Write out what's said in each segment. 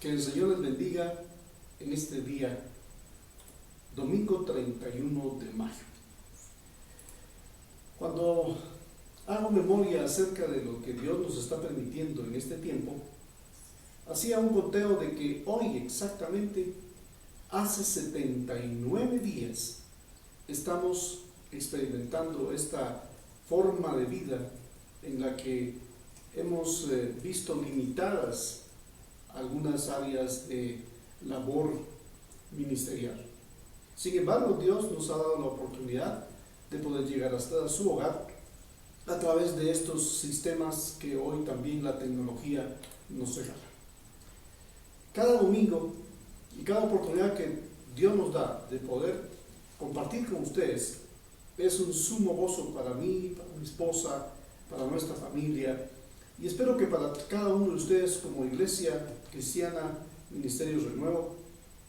Que el Señor les bendiga en este día, domingo 31 de mayo. Cuando hago memoria acerca de lo que Dios nos está permitiendo en este tiempo, hacía un conteo de que hoy exactamente, hace 79 días, estamos experimentando esta forma de vida en la que hemos visto limitadas algunas áreas de labor ministerial. Sin embargo, Dios nos ha dado la oportunidad de poder llegar hasta su hogar a través de estos sistemas que hoy también la tecnología nos regala. Cada domingo y cada oportunidad que Dios nos da de poder compartir con ustedes es un sumo gozo para mí, para mi esposa, para nuestra familia, y espero que para cada uno de ustedes como Iglesia Cristiana Ministerios Renuevo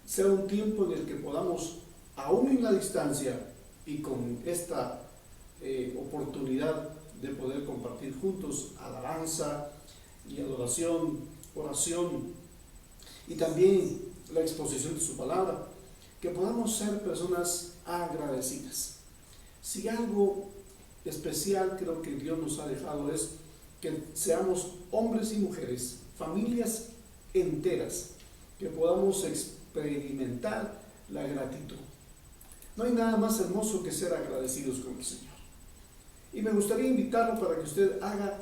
sea un tiempo en el que podamos, aún en la distancia y con esta oportunidad de poder compartir juntos alabanza y adoración, oración y también la exposición de su palabra, que podamos ser personas agradecidas. Si algo especial creo que Dios nos ha dejado es que seamos hombres y mujeres, familias enteras, que podamos experimentar la gratitud. No hay nada más hermoso que ser agradecidos con el Señor. Y me gustaría invitarlo para que usted haga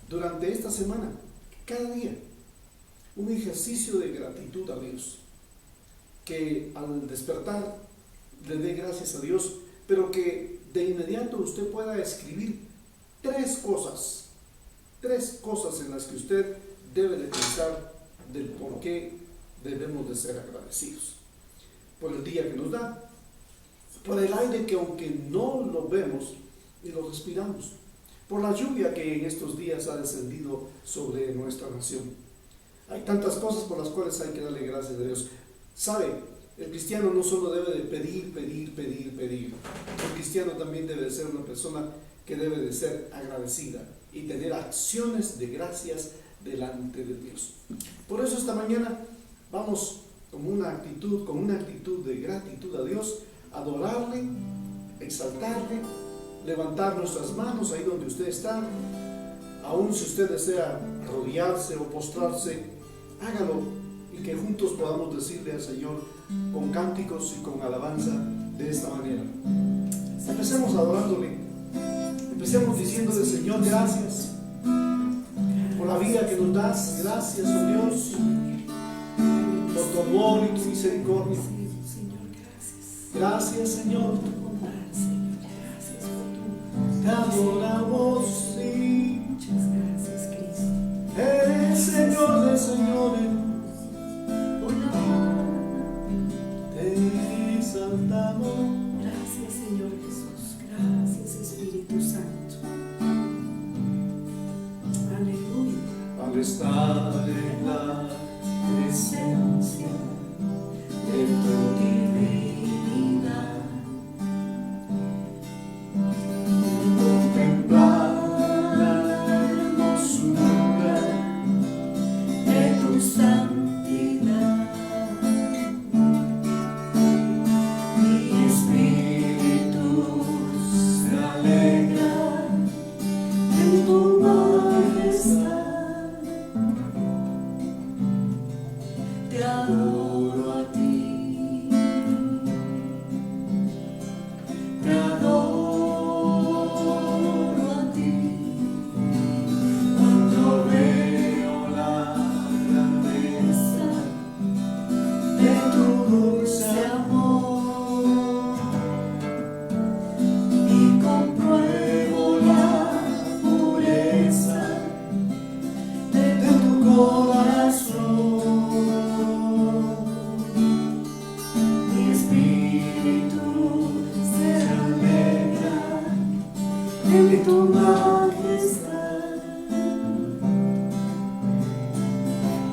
durante esta semana, cada día, un ejercicio de gratitud a Dios. Que al despertar le dé gracias a Dios, pero que de inmediato usted pueda escribir tres cosas en las que usted debe de pensar del por qué debemos de ser agradecidos. Por el día que nos da, por el aire que aunque no lo vemos y lo respiramos, por la lluvia que en estos días ha descendido sobre nuestra nación. Hay tantas cosas por las cuales hay que darle gracias a Dios. ¿Sabe? El cristiano no solo debe de pedir. El cristiano también debe de ser una persona que debe de ser agradecida y tener acciones de gracias delante de Dios. Por eso esta mañana vamos con una actitud de gratitud a Dios, adorarle, exaltarle, levantar nuestras manos ahí donde usted está. Aún si usted desea arrodillarse o postrarse, hágalo, y que juntos podamos decirle al Señor con cánticos y con alabanza de esta manera. Empecemos adorándole, empecemos diciéndole: Señor, gracias por la vida que nos das, gracias, oh Dios, por tu amor y tu misericordia. Gracias, Señor, te adoramos, sí. Eres Señor de señores, te exaltamos. Gracias, Señor Jesús. Gracias, Espíritu Santo. Aleluya. Al estar en la presencia de tu divinidad, contemplar la hermosura de tu santidad, mi espíritu se alegra en tu majestad. Te adoro a ti, te adoro a ti. Cuando veo la grandeza de tu dulce amor y compruebo la pureza de tu corazón. Mi espíritu se alegra en tu majestad.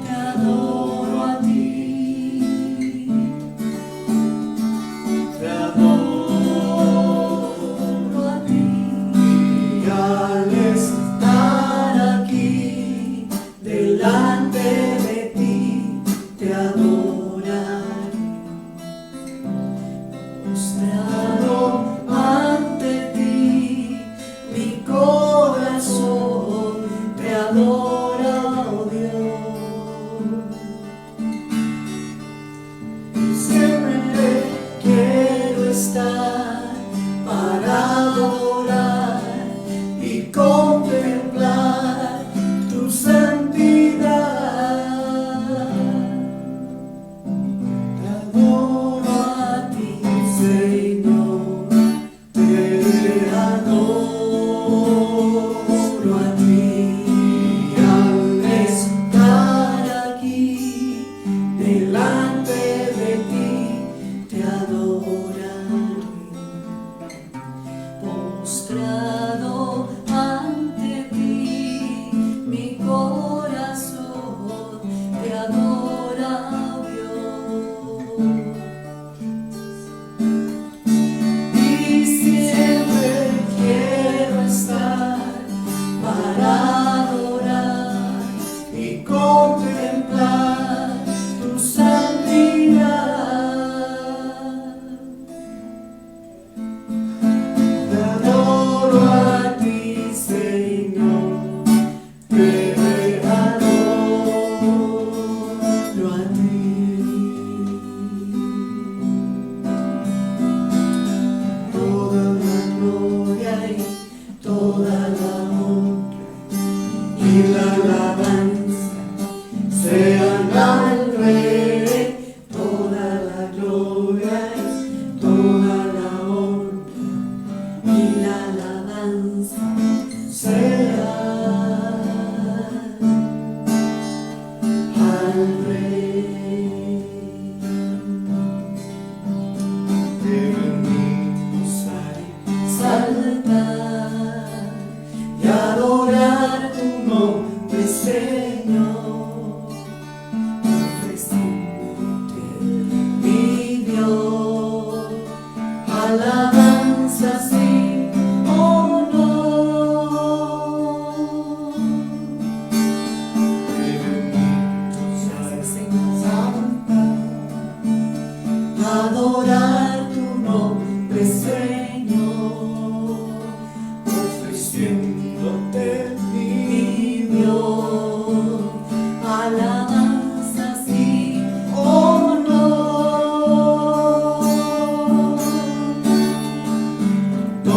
Te adoro a ti, te adoro a ti. Y al estar aquí delante de ti, te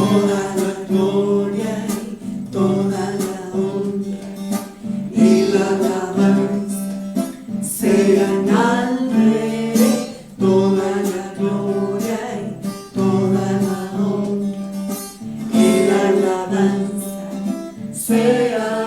toda la gloria y toda la honra y la alabanza sean al Rey. Toda la gloria y toda la honra y la alabanza sean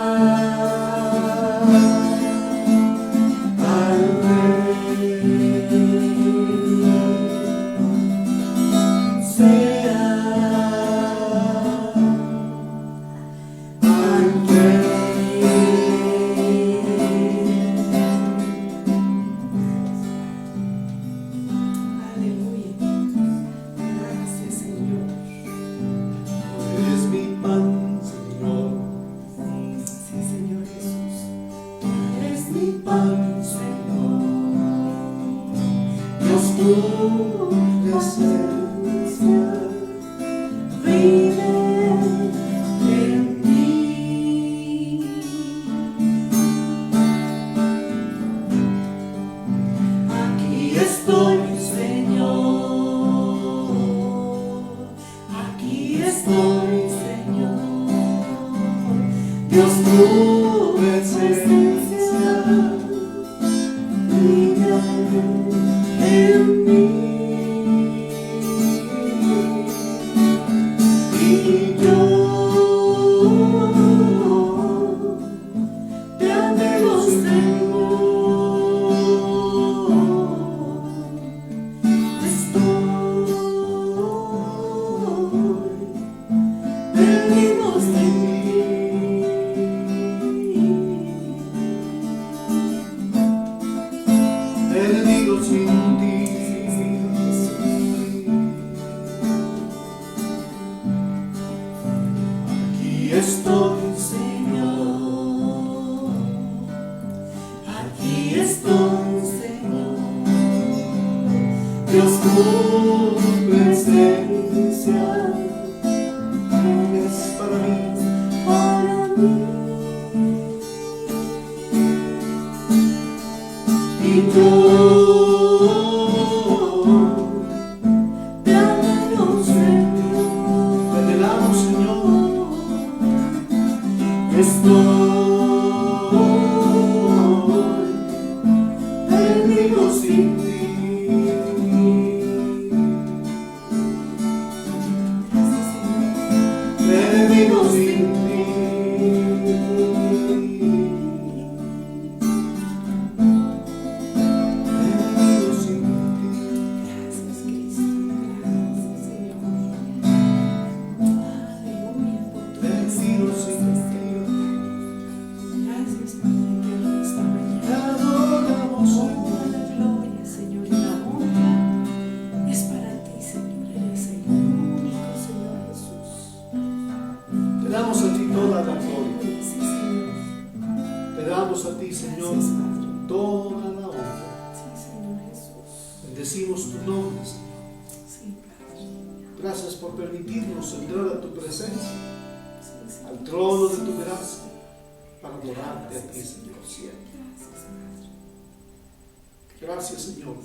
Gracias, Señor,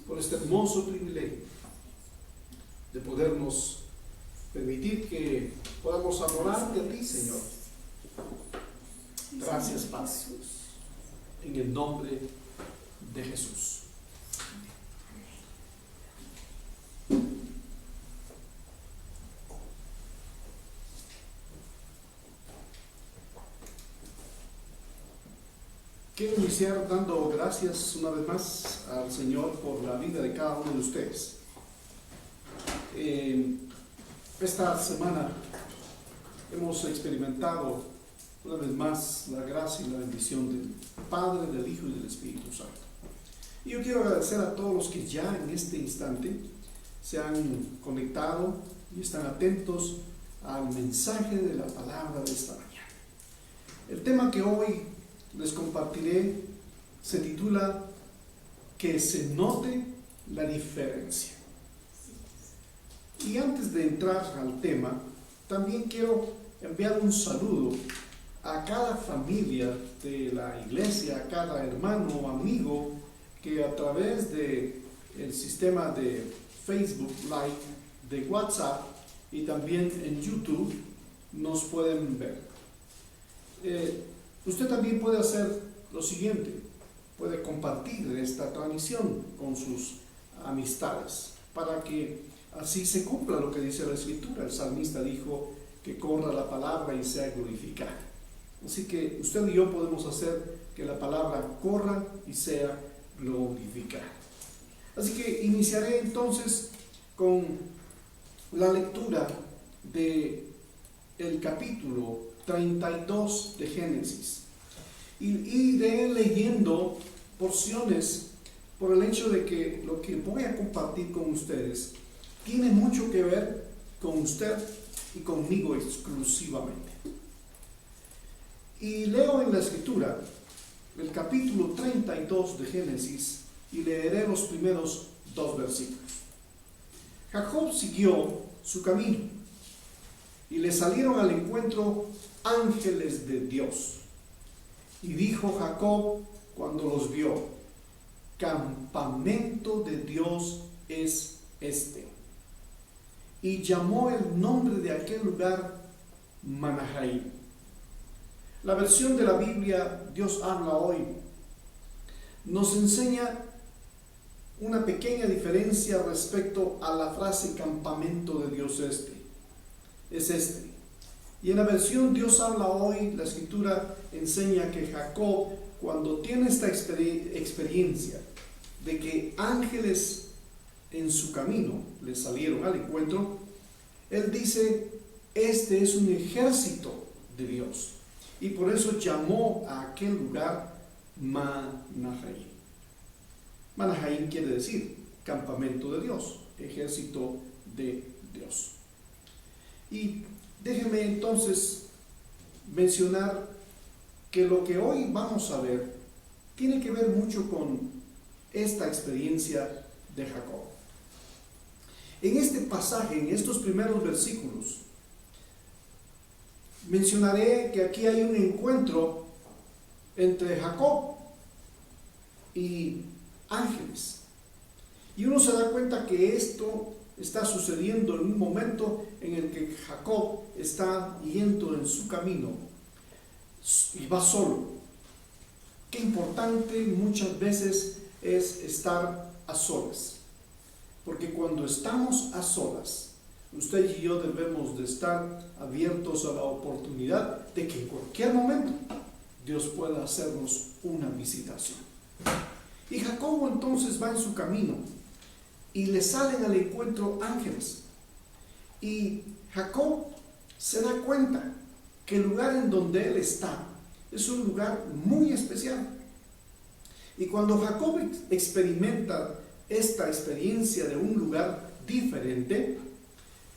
por este hermoso privilegio de podernos permitir que podamos adorarte a ti, Señor. Gracias, Padre, en el nombre de Jesús. Quiero iniciar dando gracias una vez más al Señor por la vida de cada uno de ustedes. Esta semana hemos experimentado una vez más la gracia y la bendición del Padre, del Hijo y del Espíritu Santo. Y yo quiero agradecer a todos los que ya en este instante se han conectado y están atentos al mensaje de la palabra de esta mañana. El tema que hoy les compartiré se titula Que se note la diferencia. Y antes de entrar al tema, también quiero enviar un saludo a cada familia de la iglesia, a cada hermano o amigo que a través de el sistema de Facebook Live, de WhatsApp, y también en YouTube nos pueden ver. Usted también puede hacer lo siguiente, puede compartir esta transmisión con sus amistades para que así se cumpla lo que dice la Escritura. El salmista dijo que corra la palabra y sea glorificada. Así que usted y yo podemos hacer que la palabra corra y sea glorificada. Así que iniciaré entonces con la lectura de el capítulo 32 de Génesis. Y iré leyendo porciones por el hecho de que lo que voy a compartir con ustedes tiene mucho que ver con usted y conmigo exclusivamente. Y leo en la Escritura el capítulo 32 de Génesis y leeré los primeros 2 versículos. Jacob siguió su camino y le salieron al encuentro ángeles de Dios. Y dijo Jacob cuando los vio: campamento de Dios es este. Y llamó el nombre de aquel lugar Manahaim. La versión de la Biblia Dios habla hoy nos enseña una pequeña diferencia respecto a la frase campamento de Dios es este. Y en la versión Dios habla hoy, la Escritura enseña que Jacob, cuando tiene esta experiencia de que ángeles en su camino le salieron al encuentro, él dice: este es un ejército de Dios. Y por eso llamó a aquel lugar Manahaim. Manahaim quiere decir campamento de Dios, ejército de Dios. Y déjenme entonces mencionar que lo que hoy vamos a ver tiene que ver mucho con esta experiencia de Jacob. En este pasaje, en estos primeros versículos, mencionaré que aquí hay un encuentro entre Jacob y ángeles. Y uno se da cuenta que esto está sucediendo en un momento en el que Jacob está yendo en su camino y va solo. Qué importante muchas veces es estar a solas. Porque cuando estamos a solas, usted y yo debemos de estar abiertos a la oportunidad de que en cualquier momento Dios pueda hacernos una visitación. Y Jacobo entonces va en su camino y le salen al encuentro ángeles. Y Jacob se da cuenta que el lugar en donde él está es un lugar muy especial. Y cuando Jacob experimenta esta experiencia de un lugar diferente,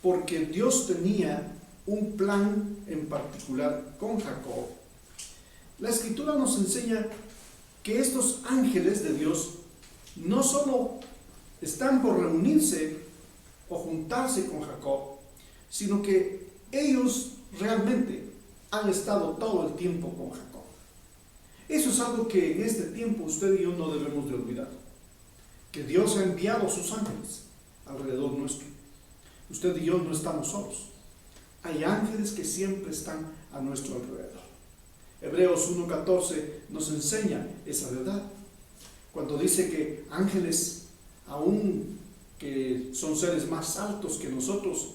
porque Dios tenía un plan en particular con Jacob, la Escritura nos enseña que estos ángeles de Dios no solo están por reunirse o juntarse con Jacob, sino que ellos realmente han estado todo el tiempo con Jacob. Eso es algo que en este tiempo usted y yo no debemos de olvidar, que Dios ha enviado a sus ángeles alrededor nuestro. Usted y yo no estamos solos. Hay ángeles que siempre están a nuestro alrededor. Hebreos 1:14 nos enseña esa verdad. Cuando dice que ángeles, aún que son seres más altos que nosotros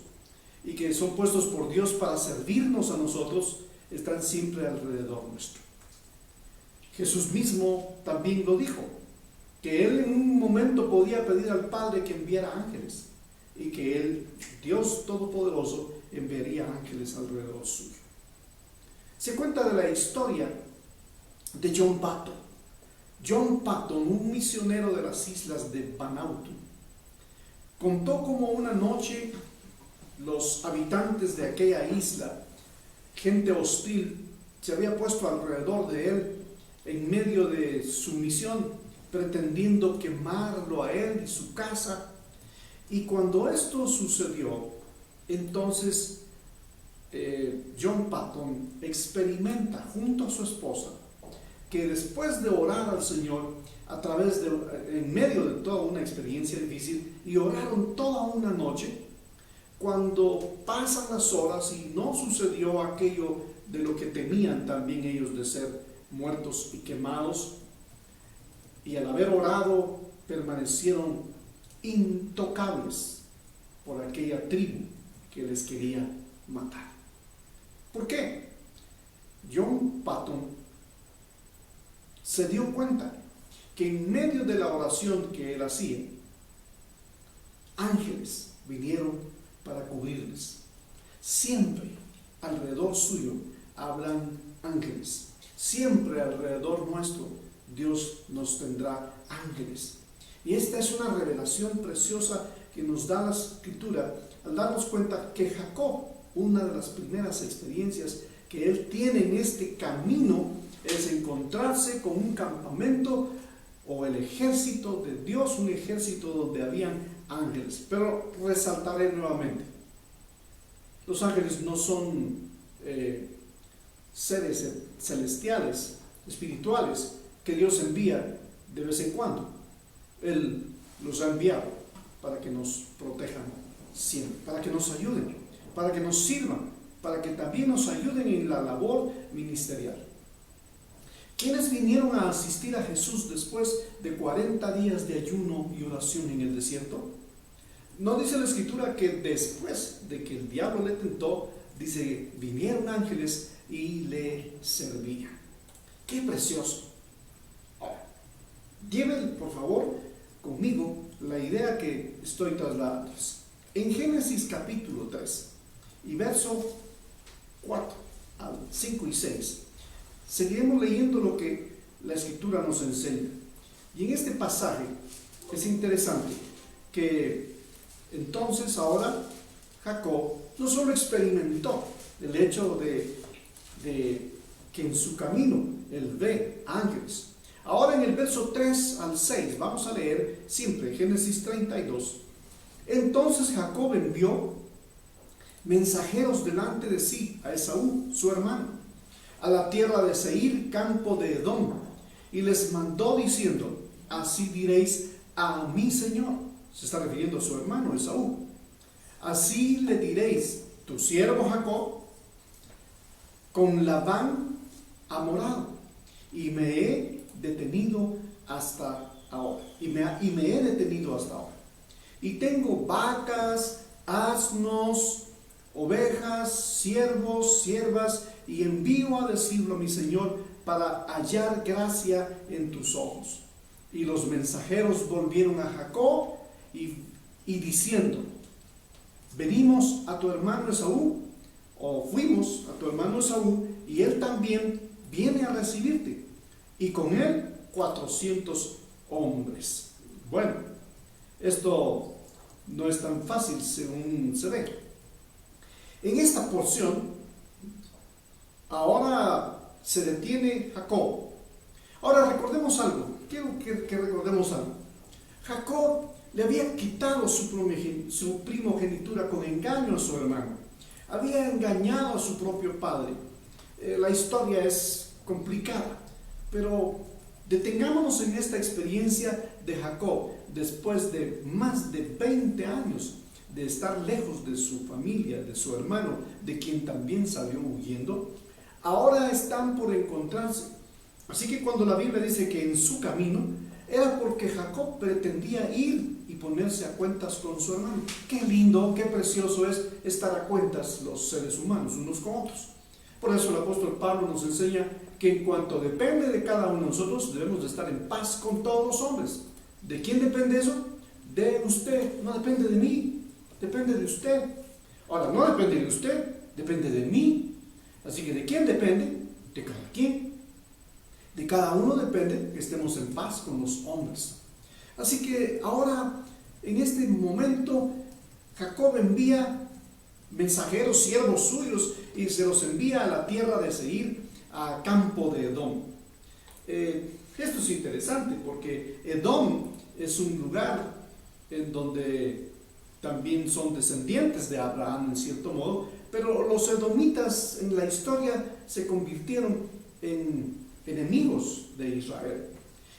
y que son puestos por Dios para servirnos a nosotros, están siempre alrededor nuestro. Jesús mismo también lo dijo, que Él en un momento podía pedir al Padre que enviara ángeles y que Él, Dios Todopoderoso, enviaría ángeles alrededor suyo. Se cuenta de la historia de John Patton. John Patton, un misionero de las islas de Vanuatu, contó cómo una noche los habitantes de aquella isla, gente hostil, se había puesto alrededor de él en medio de su misión, pretendiendo quemarlo a él y su casa. Y cuando esto sucedió, entonces John Patton experimenta junto a su esposa que después de orar al Señor en medio de toda una experiencia difícil, y oraron toda una noche, cuando pasan las horas y no sucedió aquello de lo que temían también ellos de ser muertos y quemados, y al haber orado permanecieron intocables por aquella tribu que les quería matar. ¿Por qué? John Patton se dio cuenta que en medio de la oración que él hacía, ángeles vinieron para cubrirles. Siempre alrededor suyo hablan ángeles. Siempre alrededor nuestro Dios nos tendrá ángeles. Y esta es una revelación preciosa que nos da la Escritura al darnos cuenta que Jacob, una de las primeras experiencias que él tiene en este camino, es encontrarse con un campamento o el ejército de Dios, un ejército donde habían ángeles. Pero resaltaré nuevamente, los ángeles no son seres celestiales, espirituales, que Dios envía de vez en cuando. Él los ha enviado para que nos protejan siempre, para que nos ayuden, para que nos sirvan, para que también nos ayuden en la labor ministerial. ¿Quiénes vinieron a asistir a Jesús después de 40 días de ayuno y oración en el desierto? No dice la Escritura que después de que el diablo le tentó, dice, vinieron ángeles y le servían. ¡Qué precioso! Ahora, lleven por favor conmigo la idea que estoy trasladándoles. En Génesis capítulo 3 y verso 4 al 5 y 6, seguiremos leyendo lo que la Escritura nos enseña. Y en este pasaje es interesante que entonces ahora Jacob no solo experimentó el hecho de que en su camino él ve ángeles. Ahora en el verso 3 al 6 vamos a leer siempre Génesis 32. Entonces Jacob envió mensajeros delante de sí a Esaú, su hermano, a la tierra de Seir, campo de Edom, y les mandó diciendo, así diréis a mi señor. Se está refiriendo a su hermano Esaú. Así le diréis, tu siervo Jacob con Labán ha morado, y me he detenido hasta ahora. Y me he detenido hasta ahora. Y tengo vacas, asnos, ovejas, siervos, siervas, y envío a decirlo a mi señor para hallar gracia en tus ojos. Y los mensajeros volvieron a Jacob y diciendo, venimos a tu hermano Esaú, o fuimos a tu hermano Esaú, y él también viene a recibirte, y con él 400 hombres. Bueno, esto no es tan fácil según se ve. En esta porción, ahora se detiene Jacob. Ahora recordemos algo, quiero que recordemos algo. Jacob le había quitado su primogenitura con engaño a su hermano. Había engañado a su propio padre. La historia es complicada, pero detengámonos en esta experiencia de Jacob después de más de 20 años de estar lejos de su familia, de su hermano, de quien también salió huyendo. Ahora están por encontrarse. Así que cuando la Biblia dice que en su camino, era porque Jacob pretendía ir y ponerse a cuentas con su hermano. Qué lindo, qué precioso es estar a cuentas los seres humanos unos con otros. Por eso el apóstol Pablo nos enseña que en cuanto depende de cada uno de nosotros, debemos de estar en paz con todos los hombres. ¿De quién depende eso? De usted, no depende de mí, depende de usted. Ahora, no depende de usted, depende de mí. Así que ¿de quién depende? De cada quien. De cada uno depende que estemos en paz con los hombres. Así que ahora, en este momento, Jacob envía mensajeros, siervos suyos, y se los envía a la tierra de Seir, a campo de Edom. Esto es interesante porque Edom es un lugar en donde también son descendientes de Abraham en cierto modo, pero los edomitas en la historia se convirtieron en enemigos de Israel,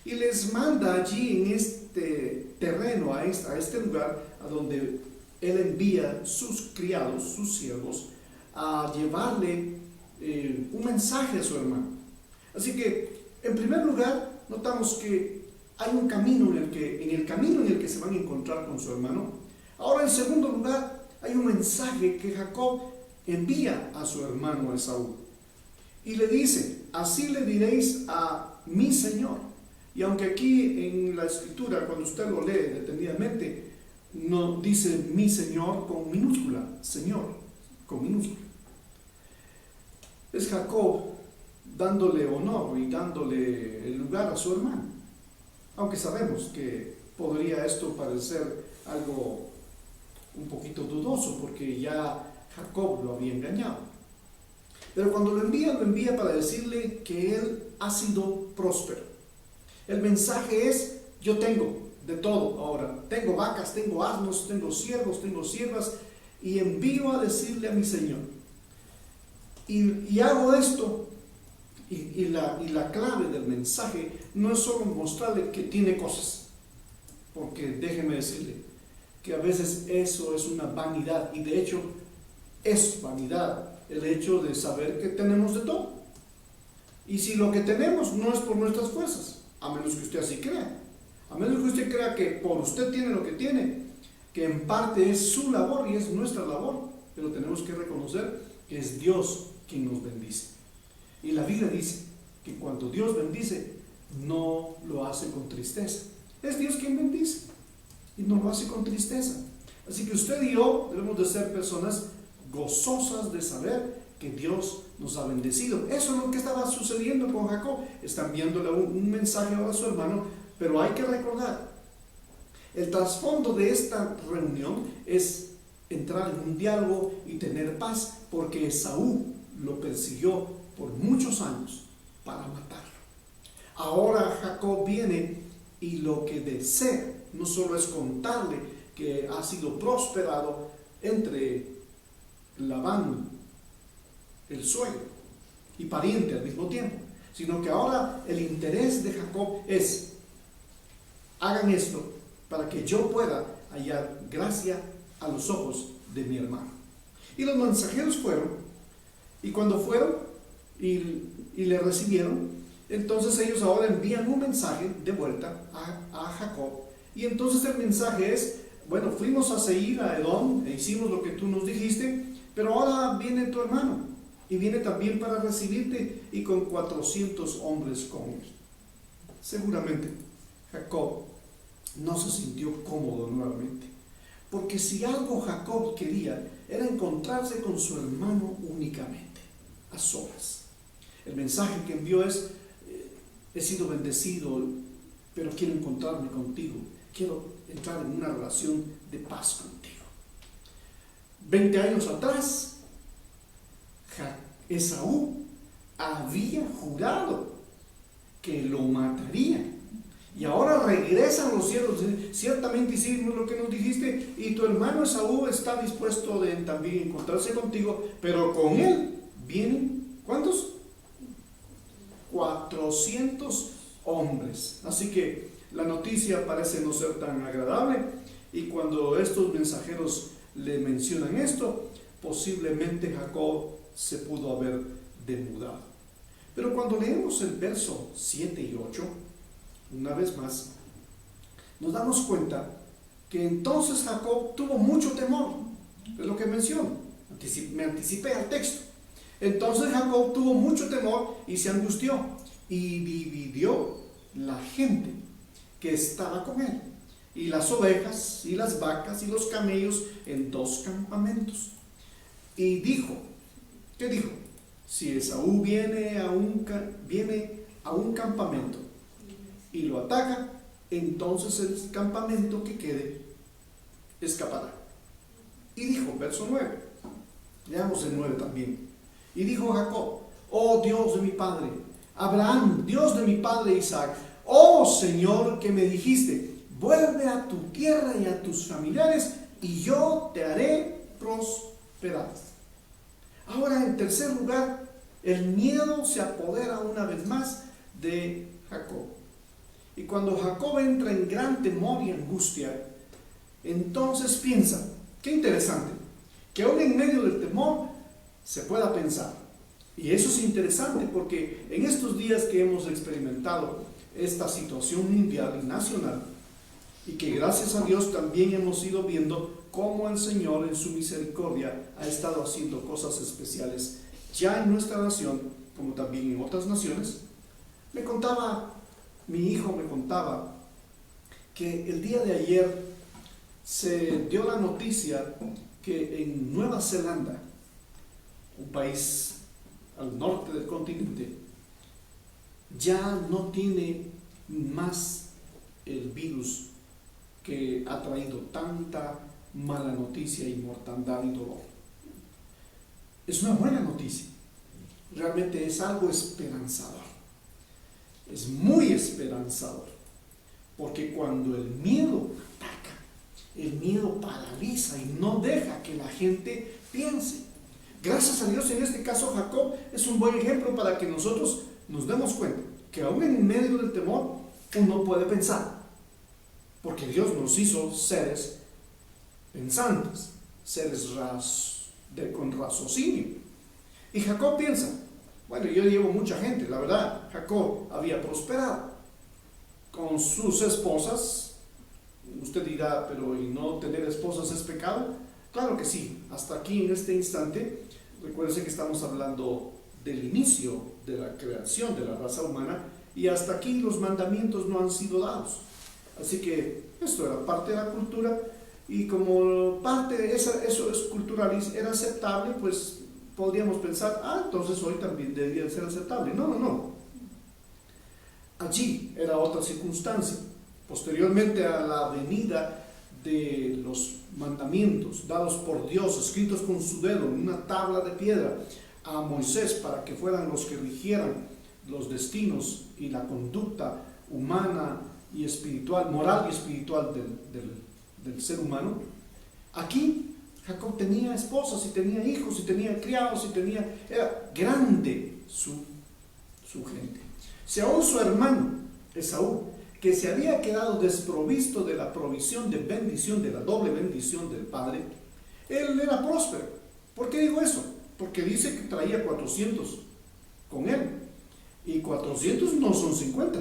y les manda allí en este terreno, a este lugar, a donde él envía sus criados, sus siervos, a llevarle un mensaje a su hermano. Así que, en primer lugar, notamos que hay un camino en el camino en el que se van a encontrar con su hermano. Ahora, en segundo lugar, hay un mensaje que Jacob envía a su hermano Esaú. Y le dice: así le diréis a mi Señor. Y aunque aquí en la escritura, cuando usted lo lee detenidamente, no dice mi Señor con minúscula, Señor con minúscula. Es Jacob dándole honor y dándole el lugar a su hermano. Aunque sabemos que podría esto parecer algo un poquito dudoso, porque ya Jacob lo había engañado. Pero cuando lo envía para decirle que él ha sido próspero. El mensaje es: yo tengo de todo ahora. Tengo vacas, tengo asnos, tengo siervos, tengo siervas, y envío a decirle a mi Señor. Y hago esto, y la clave del mensaje no es solo mostrarle que tiene cosas, porque déjeme decirle que a veces eso es una vanidad, y de hecho es vanidad el hecho de saber que tenemos de todo. Y si lo que tenemos no es por nuestras fuerzas, a menos que usted así crea, a menos que usted crea que por usted tiene lo que tiene, que en parte es su labor y es nuestra labor, pero tenemos que reconocer que es Dios quien nos bendice. Y la Biblia dice que cuando Dios bendice, no lo hace con tristeza. Es Dios quien bendice y no lo hace con tristeza. Así que usted y yo debemos de ser personas gozosas de saber que Dios nos ha bendecido. Eso es lo que estaba sucediendo con Jacob. Está enviándole un mensaje ahora a su hermano, pero hay que recordar, el trasfondo de esta reunión es entrar en un diálogo y tener paz, porque Esaú lo persiguió por muchos años para matarlo. Ahora Jacob viene y lo que desea no solo es contarle que ha sido prosperado entre Labán, el suegro y pariente al mismo tiempo, sino que ahora el interés de Jacob es: hagan esto para que yo pueda hallar gracia a los ojos de mi hermano. Y los mensajeros fueron, y cuando fueron y le recibieron, entonces ellos ahora envían un mensaje de vuelta a Jacob. Y entonces el mensaje es: bueno, fuimos a Seir, a Edom, e hicimos lo que tú nos dijiste, pero ahora viene tu hermano, y viene también para recibirte, y con 400 hombres con él. Seguramente Jacob no se sintió cómodo nuevamente, porque si algo Jacob quería era encontrarse con su hermano únicamente, a solas. El mensaje que envió es: he sido bendecido, pero quiero encontrarme contigo, quiero entrar en una relación de paz contigo. 20 años atrás, Esaú había jurado que lo mataría. Y ahora regresan los siervos: ciertamente hicimos lo que nos dijiste, y tu hermano Esaú está dispuesto de también encontrarse contigo, pero con él vienen, ¿cuántos? 400 hombres. Así que la noticia parece no ser tan agradable, y cuando estos mensajeros le mencionan esto, posiblemente Jacob se pudo haber demudado. Pero cuando leemos el verso 7 y 8, una vez más, nos damos cuenta que entonces Jacob tuvo mucho temor. Es lo que menciono, me anticipé al texto. Entonces Jacob tuvo mucho temor y se angustió, y dividió la gente que estaba con él, y las ovejas y las vacas y los camellos, en 2 campamentos. Y dijo, ¿qué dijo? Si Esaú viene a un campamento y lo ataca, entonces el campamento que quede escapará. Y dijo, verso 9, leamos el 9 también. Y dijo Jacob: oh Dios de mi padre Abraham, Dios de mi padre Isaac, oh Señor, que me dijiste: vuelve a tu tierra y a tus familiares, y yo te haré prosperar. Ahora, en tercer lugar, el miedo se apodera una vez más de Jacob. Y cuando Jacob entra en gran temor y angustia, entonces piensa: Qué interesante, que aún en medio del temor se pueda pensar. Y eso es interesante porque en estos días que hemos experimentado esta situación mundial y nacional, y que gracias a Dios también hemos ido viendo cómo el Señor en su misericordia ha estado haciendo cosas especiales ya en nuestra nación, como también en otras naciones. Mi hijo me contaba que el día de ayer se dio la noticia que en Nueva Zelanda, un país al norte del continente, ya no tiene más el virus que ha traído tanta mala noticia y mortandad y dolor. Es una buena noticia, realmente es algo esperanzador, es muy esperanzador, porque cuando el miedo ataca, el miedo paraliza y no deja que la gente piense. Gracias a Dios, en este caso Jacob es un buen ejemplo para que nosotros nos demos cuenta que aún en medio del temor uno puede pensar, porque Dios nos hizo seres pensantes, seres con raciocinio. Y Jacob piensa, bueno, yo llevo mucha gente, la verdad, Jacob había prosperado con sus esposas. Usted dirá, pero ¿y no tener esposas es pecado? Claro que sí, hasta aquí en este instante. Recuérdense que estamos hablando del inicio de la creación de la raza humana, y hasta aquí los mandamientos no han sido dados. Así que esto era parte de la cultura, y como parte de eso es cultural y era aceptable, pues podríamos pensar, entonces hoy también debería ser aceptable. No. Allí era otra circunstancia. Posteriormente a la venida de los mandamientos dados por Dios, escritos con su dedo en una tabla de piedra a Moisés para que fueran los que rigieran los destinos y la conducta humana y espiritual, moral y espiritual del ser humano, aquí Jacob tenía esposas y tenía hijos y tenía criados era grande su gente. Si aún su hermano Esaú, que se había quedado desprovisto de la provisión de bendición, de la doble bendición del padre, él era próspero. ¿Por qué digo eso? Porque dice que traía 400 con él, y 400 no son 50.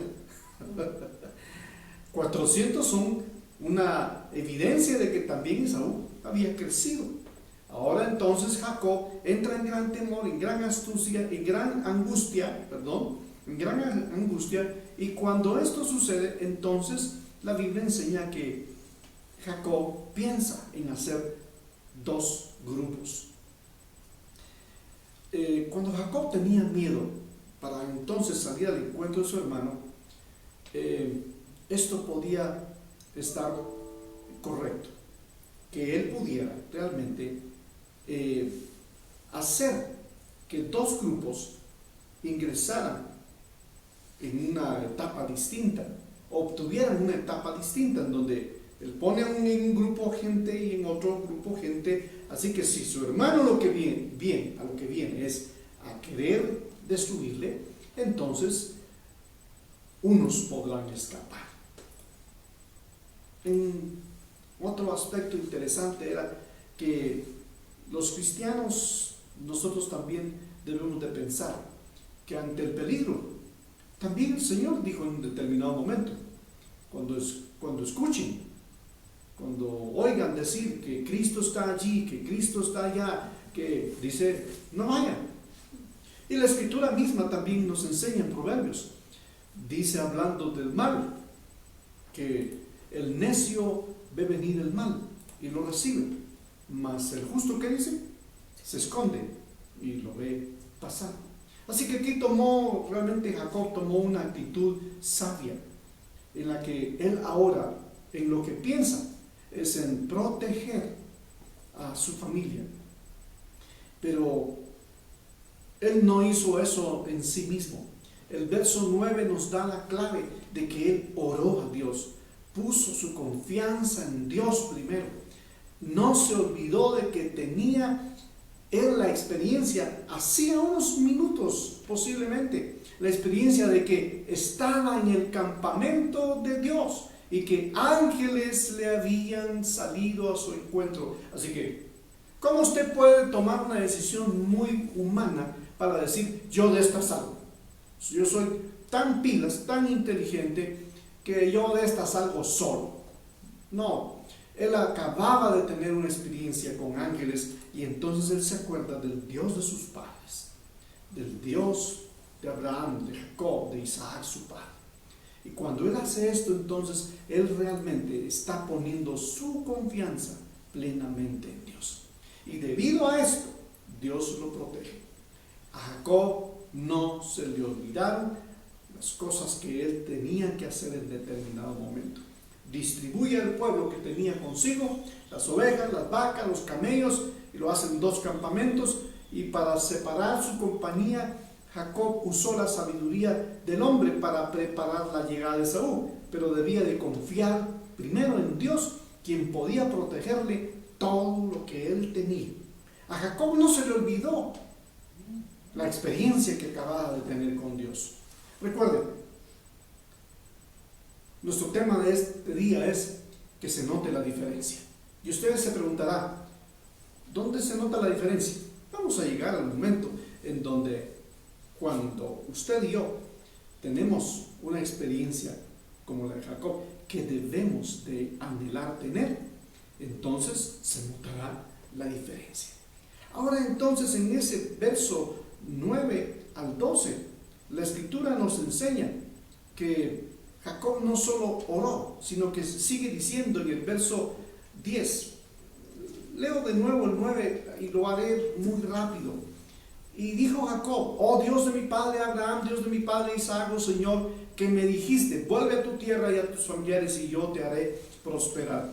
400 son una evidencia de que también Esaú había crecido. Ahora entonces Jacob entra en gran temor, en gran astucia, en gran angustia, y cuando esto sucede, entonces la Biblia enseña que Jacob piensa en hacer dos grupos. Cuando Jacob tenía miedo para entonces salir al encuentro de su hermano, esto podía estar correcto, que él pudiera realmente hacer que dos grupos ingresaran en una etapa distinta, obtuvieran una etapa distinta, en donde él pone en un grupo gente y en otro grupo gente. Así que si su hermano a lo que viene es a querer destruirle, entonces unos podrán escapar. Otro aspecto interesante era que los cristianos, nosotros también debemos de pensar que ante el peligro, también el Señor dijo en un determinado momento, cuando escuchen, cuando oigan decir que Cristo está allí, que Cristo está allá, que dice, no vayan. Y la Escritura misma también nos enseña en Proverbios, dice hablando del mal, que el necio ve venir el mal y lo recibe, mas el justo, ¿qué dice? Se esconde y lo ve pasar. Así que aquí Jacob tomó una actitud sabia, en la que él ahora, en lo que piensa, es en proteger a su familia. Pero él no hizo eso en sí mismo. El verso 9 nos da la clave de que él oró a Dios, puso su confianza en Dios primero. No se olvidó de que tenía él la experiencia, hacía unos minutos posiblemente, la experiencia de que estaba en el campamento de Dios, y que ángeles le habían salido a su encuentro. Así que, ¿cómo usted puede tomar una decisión muy humana para decir, yo de esta salgo? Yo soy tan pilas, tan inteligente, que yo de esta salgo solo. No, él acababa de tener una experiencia con ángeles y entonces él se acuerda del Dios de sus padres, del Dios de Abraham, de Jacob, de Isaac, su padre. Y cuando él hace esto, entonces él realmente está poniendo su confianza plenamente en Dios. Y debido a esto, Dios lo protege. A Jacob no se le olvidaron las cosas que él tenía que hacer en determinado momento. Distribuye al pueblo que tenía consigo, las ovejas, las vacas, los camellos, y lo hacen 2 campamentos, y para separar su compañía, Jacob usó la sabiduría del hombre para preparar la llegada de Esaú, pero debía de confiar primero en Dios, quien podía protegerle todo lo que él tenía. A Jacob no se le olvidó la experiencia que acababa de tener con Dios. Recuerden, nuestro tema de este día es que se note la diferencia. Y ustedes se preguntarán, ¿dónde se nota la diferencia? Vamos a llegar al momento en donde, cuando usted y yo tenemos una experiencia como la de Jacob, que debemos de anhelar tener, entonces se notará la diferencia. Ahora entonces, en ese verso 9 al 12, la escritura nos enseña que Jacob no solo oró, sino que sigue diciendo en el verso 10. Leo de nuevo el 9 y lo haré muy rápido. Y dijo Jacob: oh Dios de mi padre Abraham, Dios de mi padre Isaac, oh Señor, que me dijiste, vuelve a tu tierra y a tus familiares y yo te haré prosperar.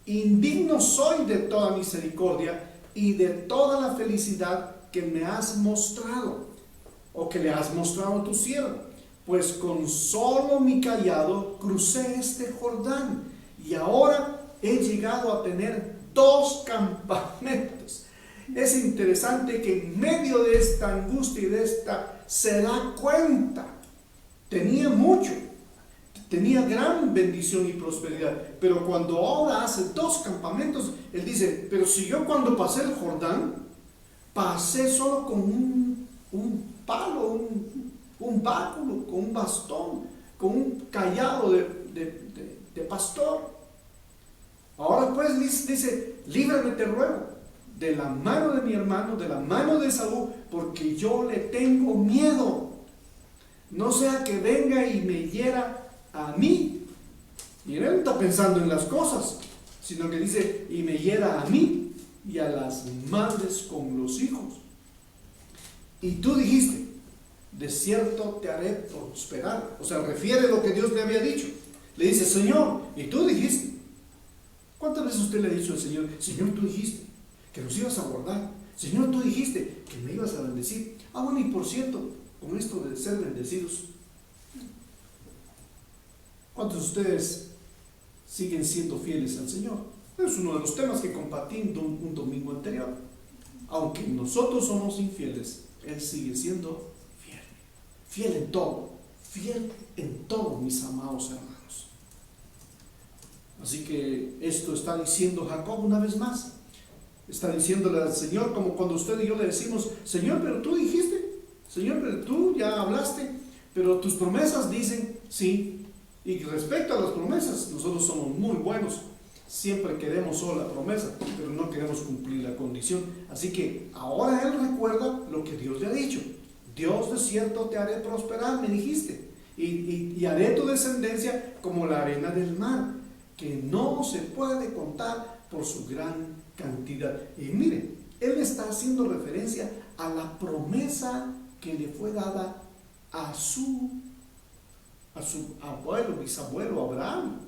Indigno soy de toda misericordia y de toda la felicidad que me has mostrado, o que le has mostrado a tu siervo, pues con solo mi cayado crucé este Jordán, y ahora he llegado a tener 2 campamentos. Es interesante que en medio de esta angustia y de esta, se da cuenta, tenía mucho, tenía gran bendición y prosperidad, pero cuando ahora hace 2 campamentos, él dice, pero si yo cuando pasé el Jordán, pasé solo con un palo, un báculo, con un bastón, con un cayado de pastor. Ahora pues dice, líbrame te ruego de la mano de mi hermano, de la mano de Esaú, porque yo le tengo miedo, no sea que venga y me hiera a mí. Y él no está pensando en las cosas, sino que dice, y me hiera a mí y a las madres con los hijos. Y tú dijiste, de cierto te haré prosperar. O sea, refiere lo que Dios le había dicho. Le dice, Señor, y tú dijiste. ¿Cuántas veces usted le ha dicho al Señor, Señor, tú dijiste que nos ibas a guardar? Señor, tú dijiste que me ibas a bendecir. Ah, bueno, y por cierto, con esto de ser bendecidos, ¿cuántos de ustedes siguen siendo fieles al Señor? Es uno de los temas que compartí un domingo anterior. Aunque nosotros somos infieles, Él sigue siendo fiel. Fiel en todo, mis amados hermanos. Así que esto está diciendo Jacob una vez más. Está diciéndole al Señor, como cuando usted y yo le decimos, Señor, pero tú dijiste, Señor, pero tú ya hablaste, pero tus promesas dicen sí. Y respecto a las promesas, nosotros somos muy buenos. Siempre queremos solo la promesa, pero no queremos cumplir la condición. Así que ahora él recuerda lo que Dios le ha dicho. Dios de cierto te haré prosperar, me dijiste, y haré tu descendencia como la arena del mar, que no se puede contar por su gran cantidad. Y miren, él está haciendo referencia a la promesa que le fue dada a su abuelo, bisabuelo Abraham.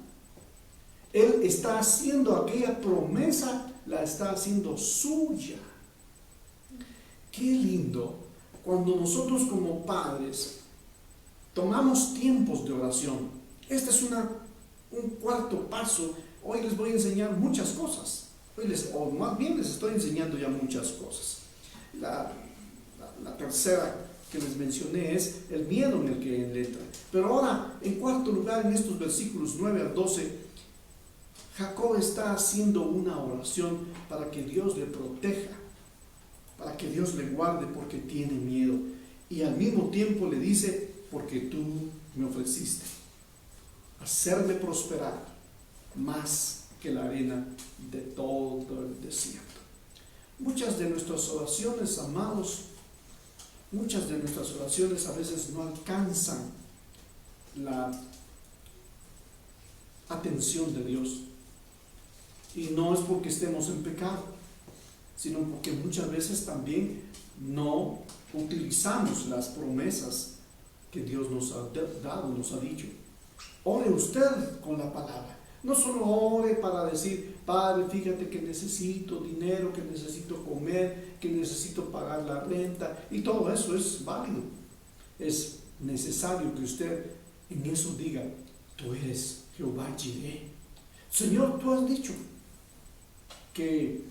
Él está haciendo aquella promesa, la está haciendo suya. Qué lindo cuando nosotros como padres tomamos tiempos de oración. Este es un cuarto paso. Hoy les voy a enseñar muchas cosas. O más bien les estoy enseñando ya muchas cosas. La tercera que les mencioné es el miedo en el que él entra. Pero ahora, en cuarto lugar, en estos versículos 9 al 12, Jacob está haciendo una oración para que Dios le proteja, para que Dios le guarde porque tiene miedo. Y al mismo tiempo le dice, porque tú me ofreciste hacerme prosperar más que la arena de todo el desierto. Muchas de nuestras oraciones, amados, muchas de nuestras oraciones a veces no alcanzan la atención de Dios. Y no es porque estemos en pecado, sino porque muchas veces también no utilizamos las promesas que Dios nos ha dado, nos ha dicho. Ore usted con la palabra. No solo ore para decir, Padre, fíjate que necesito dinero, que necesito comer, que necesito pagar la renta, y todo eso es válido. Es necesario que usted en eso diga, tú eres Jehová Jireh. Señor, tú has dicho que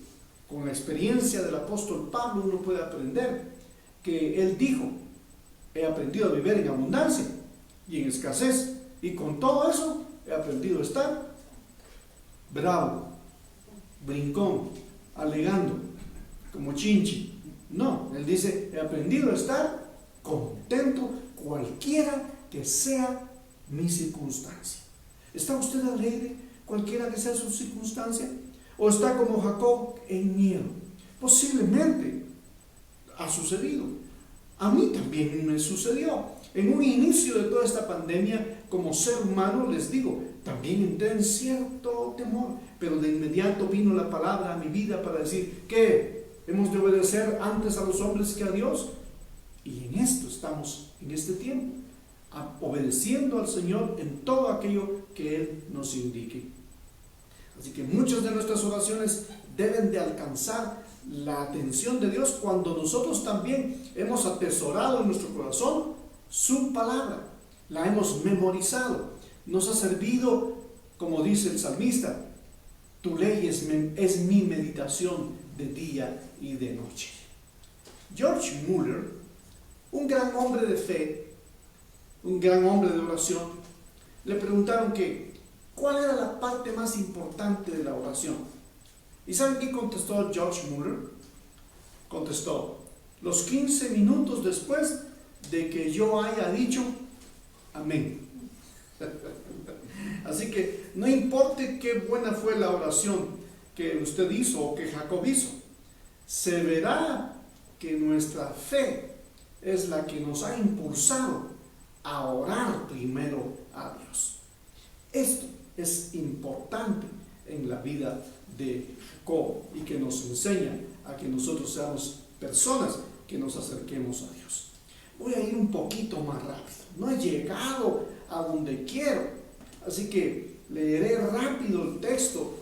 con la experiencia del apóstol Pablo uno puede aprender que él dijo, he aprendido a vivir en abundancia y en escasez, y con todo eso he aprendido a estar bravo, brincón, alegando, como chinchi. No, él dice, he aprendido a estar contento cualquiera que sea mi circunstancia. ¿Está usted alegre cualquiera que sea su circunstancia? ¿O está como Jacob en miedo? Posiblemente ha sucedido. A mí también me sucedió. En un inicio de toda esta pandemia, como ser humano, les digo, también entré en cierto temor, pero de inmediato vino la palabra a mi vida para decir que hemos de obedecer antes a los hombres que a Dios. Y en esto estamos, en este tiempo, obedeciendo al Señor en todo aquello que Él nos indique. Así que muchas de nuestras oraciones deben de alcanzar la atención de Dios cuando nosotros también hemos atesorado en nuestro corazón su palabra, la hemos memorizado, nos ha servido, como dice el salmista, tu ley es mi meditación de día y de noche. George Muller, un gran hombre de fe, un gran hombre de oración, le preguntaron que ¿cuál era la parte más importante de la oración? ¿Y saben qué contestó George Muller? Contestó, los 15 minutos después de que yo haya dicho amén. Así que no importe qué buena fue la oración que usted hizo o que Jacob hizo, se verá que nuestra fe es la que nos ha impulsado a orar primero a Dios. Esto es importante en la vida de Jacob y que nos enseña a que nosotros seamos personas que nos acerquemos a Dios. Voy a ir un poquito más rápido. No he llegado a donde quiero, así que leeré rápido el texto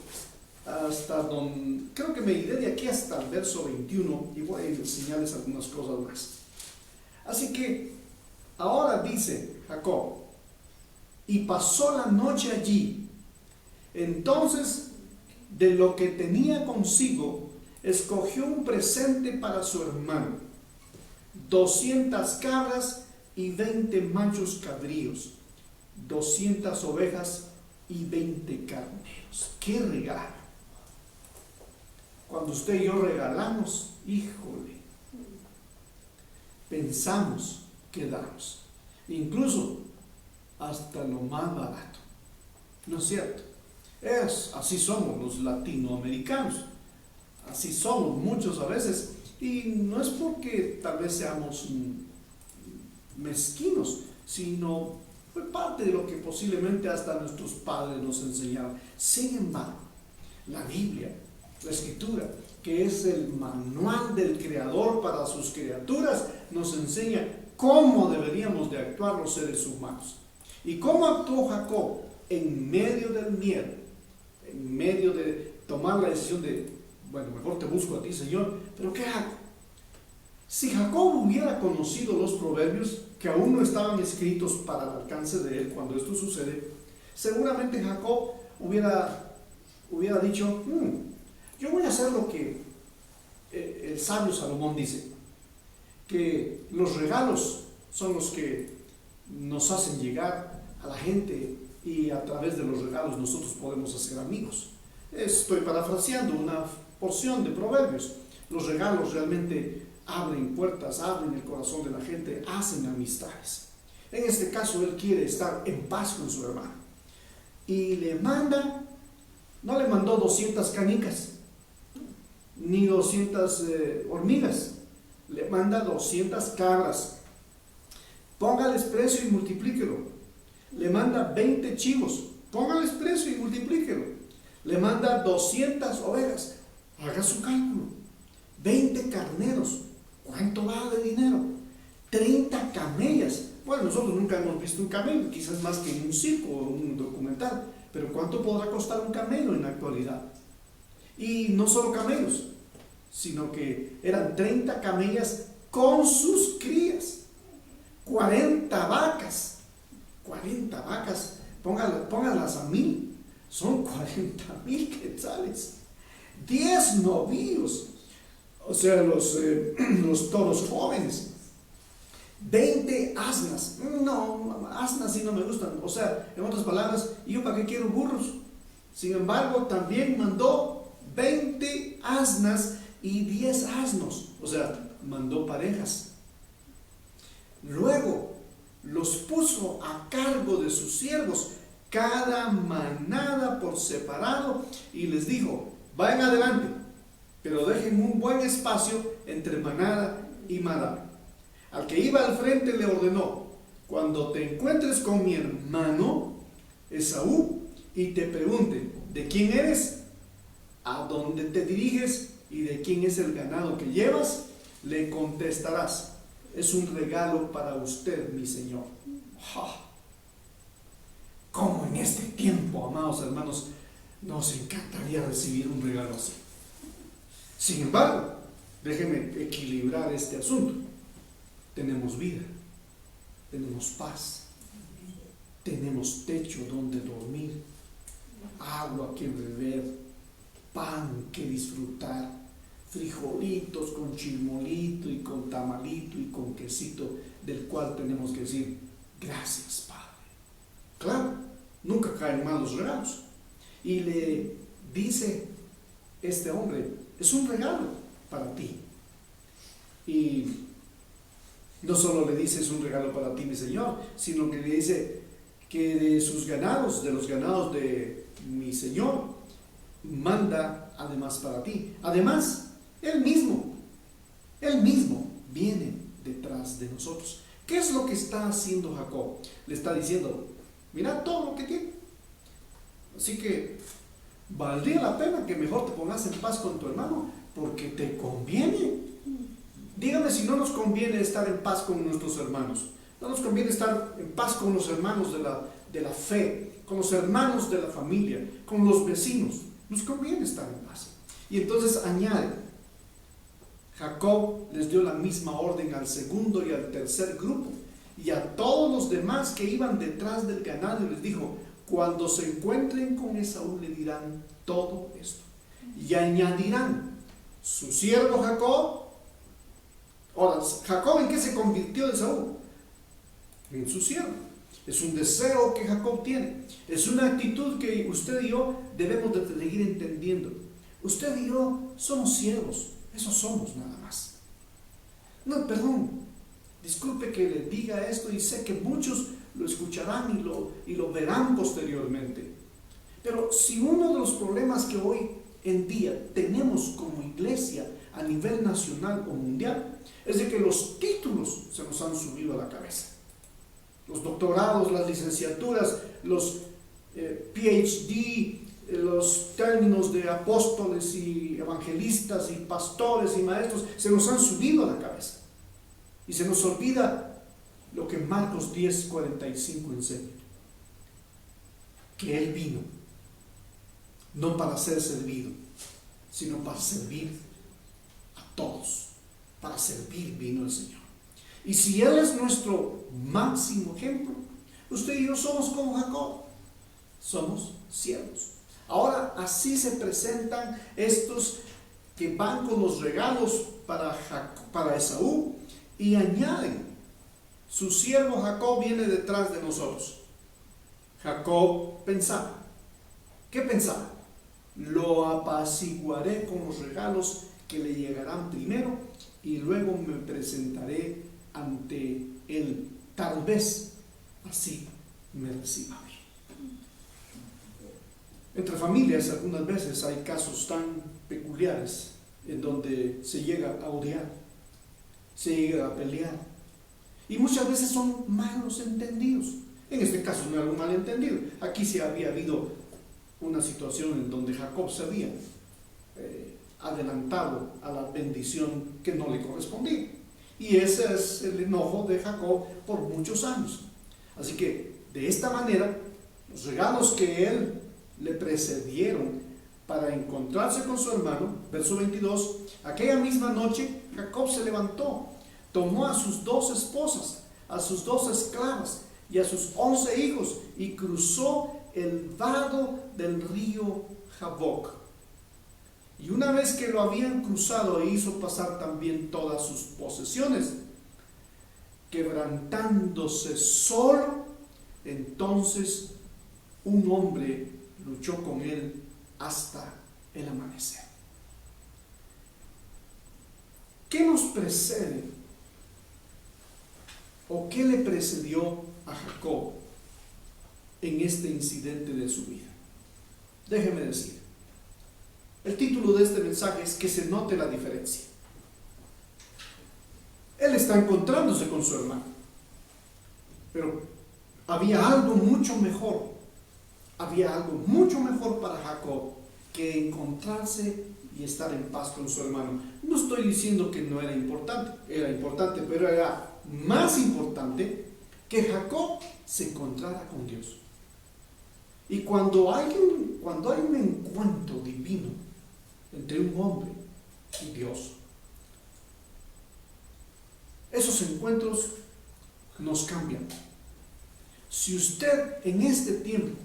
hasta donde, creo que me iré de aquí hasta el verso 21 y voy a enseñarles algunas cosas más. Así que ahora dice Jacob, y pasó la noche allí. Entonces, de lo que tenía consigo, escogió un presente para su hermano, 200 cabras y 20 machos cabríos, 200 ovejas y 20 carneros. ¡Qué regalo! Cuando usted y yo regalamos, híjole, pensamos que damos, incluso hasta lo más barato. ¿No es cierto? Así somos los latinoamericanos, así somos muchos a veces, y no es porque tal vez seamos mezquinos, sino fue parte de lo que posiblemente hasta nuestros padres nos enseñaron. Sin embargo, la Biblia, la Escritura, que es el manual del Creador para sus criaturas, nos enseña cómo deberíamos de actuar los seres humanos. ¿Y cómo actuó Jacob? En medio del miedo, en medio de tomar la decisión de, bueno, mejor te busco a ti, Señor, pero ¿qué hago? Si Jacob hubiera conocido los proverbios, que aún no estaban escritos para el alcance de él cuando esto sucede, seguramente Jacob hubiera dicho, yo voy a hacer lo que el sabio Salomón dice, que los regalos son los que nos hacen llegar a la gente y a través de los regalos nosotros podemos hacer amigos. Estoy parafraseando una porción de Proverbios. Los regalos realmente abren puertas, abren el corazón de la gente, hacen amistades. En este caso, él quiere estar en paz con su hermano. Y le manda, no le mandó 200 canicas, ni 200 hormigas, le manda 200 cabras. Póngales precio y multiplíquelo. Le manda 20 chivos, póngales precio y multiplíquelo. Le manda 200 ovejas, haga su cálculo. 20 carneros, ¿cuánto va de dinero? 30 camellas. Bueno, nosotros nunca hemos visto un camello, quizás más que en un circo o un documental, pero ¿cuánto podrá costar un camello en la actualidad? Y no solo camellos, sino que eran 30 camellas con sus crías, 40 vacas, póngalas a 1000, son 40,000 quetzales, 10 novillos, o sea, los toros jóvenes, 20 asnas. No, asnas sí no me gustan. O sea, en otras palabras, ¿yo para qué quiero burros? Sin embargo, también mandó 20 asnas y 10 asnos. O sea, mandó parejas. Luego, los puso a cargo de sus siervos, cada manada por separado, y les dijo: vayan adelante, pero dejen un buen espacio entre manada y manada. Al que iba al frente le ordenó: cuando te encuentres con mi hermano Esaú y te pregunte de quién eres, a dónde te diriges y de quién es el ganado que llevas, le contestarás: es un regalo para usted, mi señor. ¿Cómo en este tiempo, amados hermanos, nos encantaría recibir un regalo así? Sin embargo, déjenme equilibrar este asunto. Tenemos vida, tenemos paz, tenemos techo donde dormir, agua que beber, pan que disfrutar, frijolitos con chilmolito y con tamalito y con quesito, del cual tenemos que decir: gracias, Padre. Claro, nunca caen mal los regalos. Y le dice este hombre: es un regalo para ti. Y no solo le dice: es un regalo para ti, mi Señor, sino que le dice que de sus ganados, de los ganados de mi Señor, manda además para ti. Además, Él mismo viene detrás de nosotros. ¿Qué es lo que está haciendo Jacob? Le está diciendo: mira todo lo que tiene. Así que valdría la pena que mejor te pongas en paz con tu hermano, porque te conviene. Dígame si no nos conviene estar en paz con nuestros hermanos. No nos conviene estar en paz con los hermanos de la fe, con los hermanos de la familia, con los vecinos. Nos conviene estar en paz. Y entonces añade: Jacob les dio la misma orden al segundo y al tercer grupo, y a todos los demás que iban detrás del ganado, y les dijo: cuando se encuentren con Esaú le dirán todo esto, y añadirán: su siervo Jacob. Ahora, ¿Jacob en qué se convirtió de Esaú? En su siervo. Es un deseo que Jacob tiene, es una actitud que usted y yo debemos de seguir entendiendo. Usted y yo somos siervos, eso somos nada más. No, perdón, disculpe que le diga esto, y sé que muchos lo escucharán y lo verán posteriormente. Pero si uno de los problemas que hoy en día tenemos como iglesia a nivel nacional o mundial es de que los títulos se nos han subido a la cabeza. Los doctorados, las licenciaturas, los PhD, los términos de apóstoles y evangelistas y pastores y maestros se nos han subido a la cabeza. Y se nos olvida lo que Marcos 10:45 enseña: que Él vino no para ser servido, sino para servir a todos. Para servir vino el Señor. Y si Él es nuestro máximo ejemplo, usted y yo somos como Jacob, somos siervos. Ahora, así se presentan estos que van con los regalos para Esaú, Y añaden, su siervo Jacob viene detrás de nosotros. Jacob pensaba. ¿Qué pensaba? Lo apaciguaré con los regalos que le llegarán primero y luego me presentaré ante él. Tal vez así me reciba bien. Entre familias algunas veces hay casos tan peculiares en donde se llega a odiar, se llega a pelear, y muchas veces son malos entendidos. En este caso no era un malentendido. Aquí sí había habido una situación en donde Jacob se había adelantado a la bendición que no le correspondía. Y ese es el enojo de Jacob por muchos años. Así que de esta manera, los regalos que él le precedieron para encontrarse con su hermano, verso 22, aquella misma noche Jacob se levantó, tomó a sus 2 esposas, a sus 2 esclavas y a sus 11 hijos y cruzó el vado del río Jaboc. Y una vez que lo habían cruzado, hizo pasar también todas sus posesiones. Quebrantándose solo, entonces un hombre luchó con él hasta el amanecer. ¿Qué nos precede? ¿O qué le precedió a Jacob en este incidente de su vida? Déjeme decir, el título de este mensaje es que se note la diferencia. Él está encontrándose con su hermano, pero había algo mucho mejor. Había algo mucho mejor para Jacob que encontrarse y estar en paz con su hermano. No estoy diciendo que no era importante, pero era más importante que Jacob se encontrara con Dios. Y cuando hay un encuentro divino entre un hombre y Dios, esos encuentros nos cambian. Si usted en este tiempo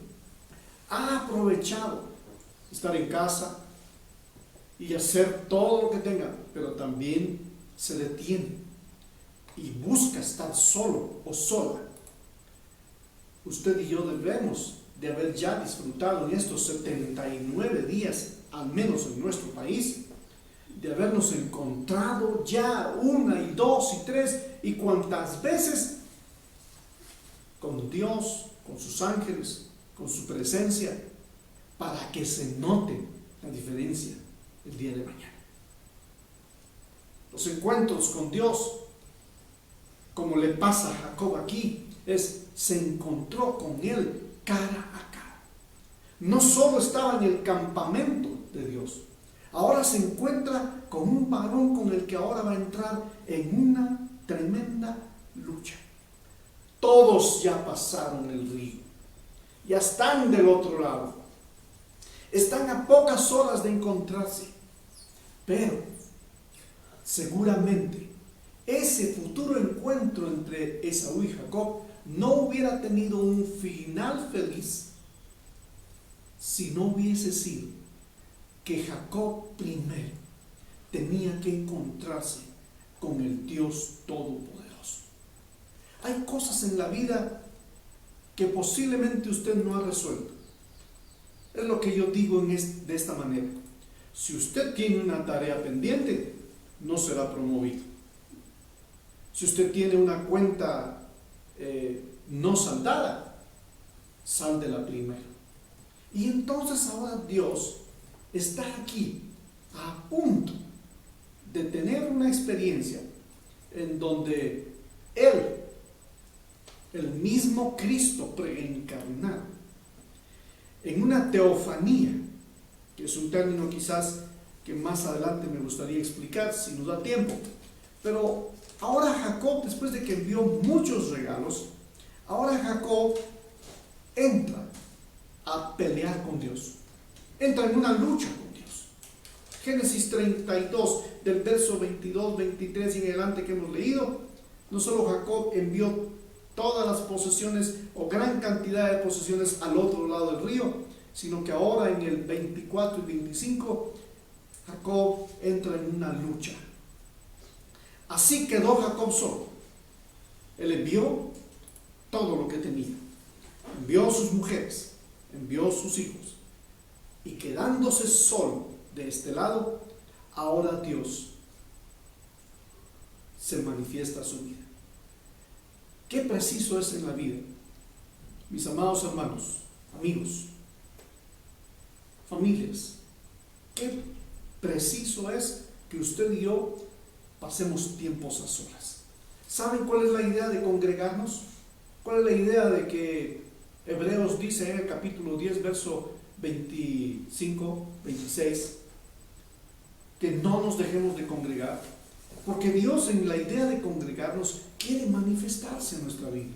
ha aprovechado estar en casa y hacer todo lo que tenga, pero también se detiene y busca estar solo o sola, usted y yo debemos de haber ya disfrutado en estos 79 días, al menos en nuestro país, de habernos encontrado ya 1 y 2 y 3 y cuantas veces con Dios, con sus ángeles, con su presencia, para que se note la diferencia el día de mañana. Los encuentros con Dios, como le pasa a Jacob aquí, se encontró con él cara a cara. No solo estaba en el campamento de Dios, ahora se encuentra con un varón con el que ahora va a entrar en una tremenda lucha. Todos ya pasaron el río, ya están del otro lado, están a pocas horas de encontrarse, pero seguramente ese futuro encuentro entre Esaú y Jacob no hubiera tenido un final feliz si no hubiese sido que Jacob primero tenía que encontrarse con el Dios Todopoderoso. Hay cosas en la vida que posiblemente usted no ha resuelto. Es lo que yo digo de esta manera. Si usted tiene una tarea pendiente, no será promovido. Si usted tiene una cuenta no saldada, sáldela primero. Y entonces ahora Dios está aquí a punto de tener una experiencia en donde Él, el mismo Cristo preencarnado, en una teofanía, que es un término quizás que más adelante me gustaría explicar si nos da tiempo, pero ahora Jacob, después de que envió muchos regalos, ahora Jacob entra a pelear con Dios, entra en una lucha con Dios. Génesis 32, del verso 22, 23 y en adelante que hemos leído, no solo Jacob envió todas las posesiones o gran cantidad de posesiones al otro lado del río, sino que ahora en el 24 y 25 Jacob entra en una lucha. Así quedó Jacob solo. Él envió todo lo que tenía. Envió sus mujeres, envió sus hijos. Y quedándose solo de este lado, ahora Dios se manifiesta a su vida. Qué preciso es en la vida, mis amados hermanos, amigos, familias. Qué preciso es que usted y yo pasemos tiempos a solas. ¿Saben cuál es la idea de congregarnos? ¿Cuál es la idea de que Hebreos dice en el capítulo 10, verso 25, 26, que no nos dejemos de congregar? Porque Dios, en la idea de congregarnos, quiere manifestarse en nuestra vida.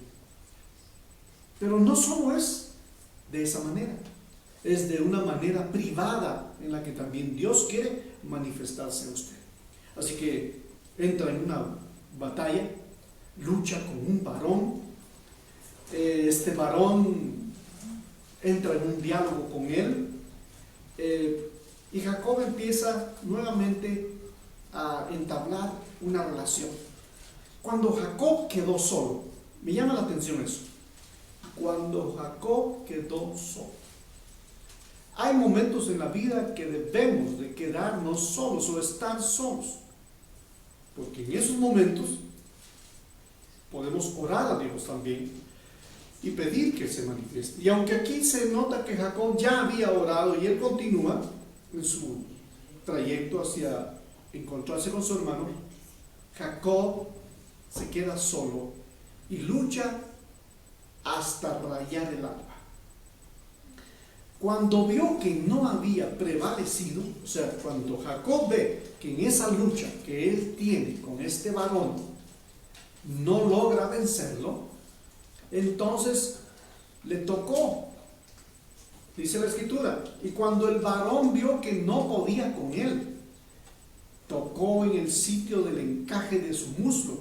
Pero no solo es de esa manera, es de una manera privada en la que también Dios quiere manifestarse a usted. Así que entra en una batalla, lucha con un varón. Este varón entra en un diálogo con él, y Jacob empieza nuevamente a entablar una relación. Cuando Jacob quedó solo, me llama la atención eso. Cuando Jacob quedó solo. Hay momentos en la vida que debemos de quedarnos solos o estar solos, porque en esos momentos podemos orar a Dios también y pedir que se manifieste. Y aunque aquí se nota que Jacob ya había orado y él continúa en su trayecto hacia encontrarse con su hermano, Jacob se queda solo y lucha hasta rayar el alba. Cuando vio que no había prevalecido, o sea, cuando Jacob ve que en esa lucha que él tiene con este varón no logra vencerlo, entonces le tocó, dice la escritura, y cuando el varón vio que no podía con él, tocó en el sitio del encaje de su muslo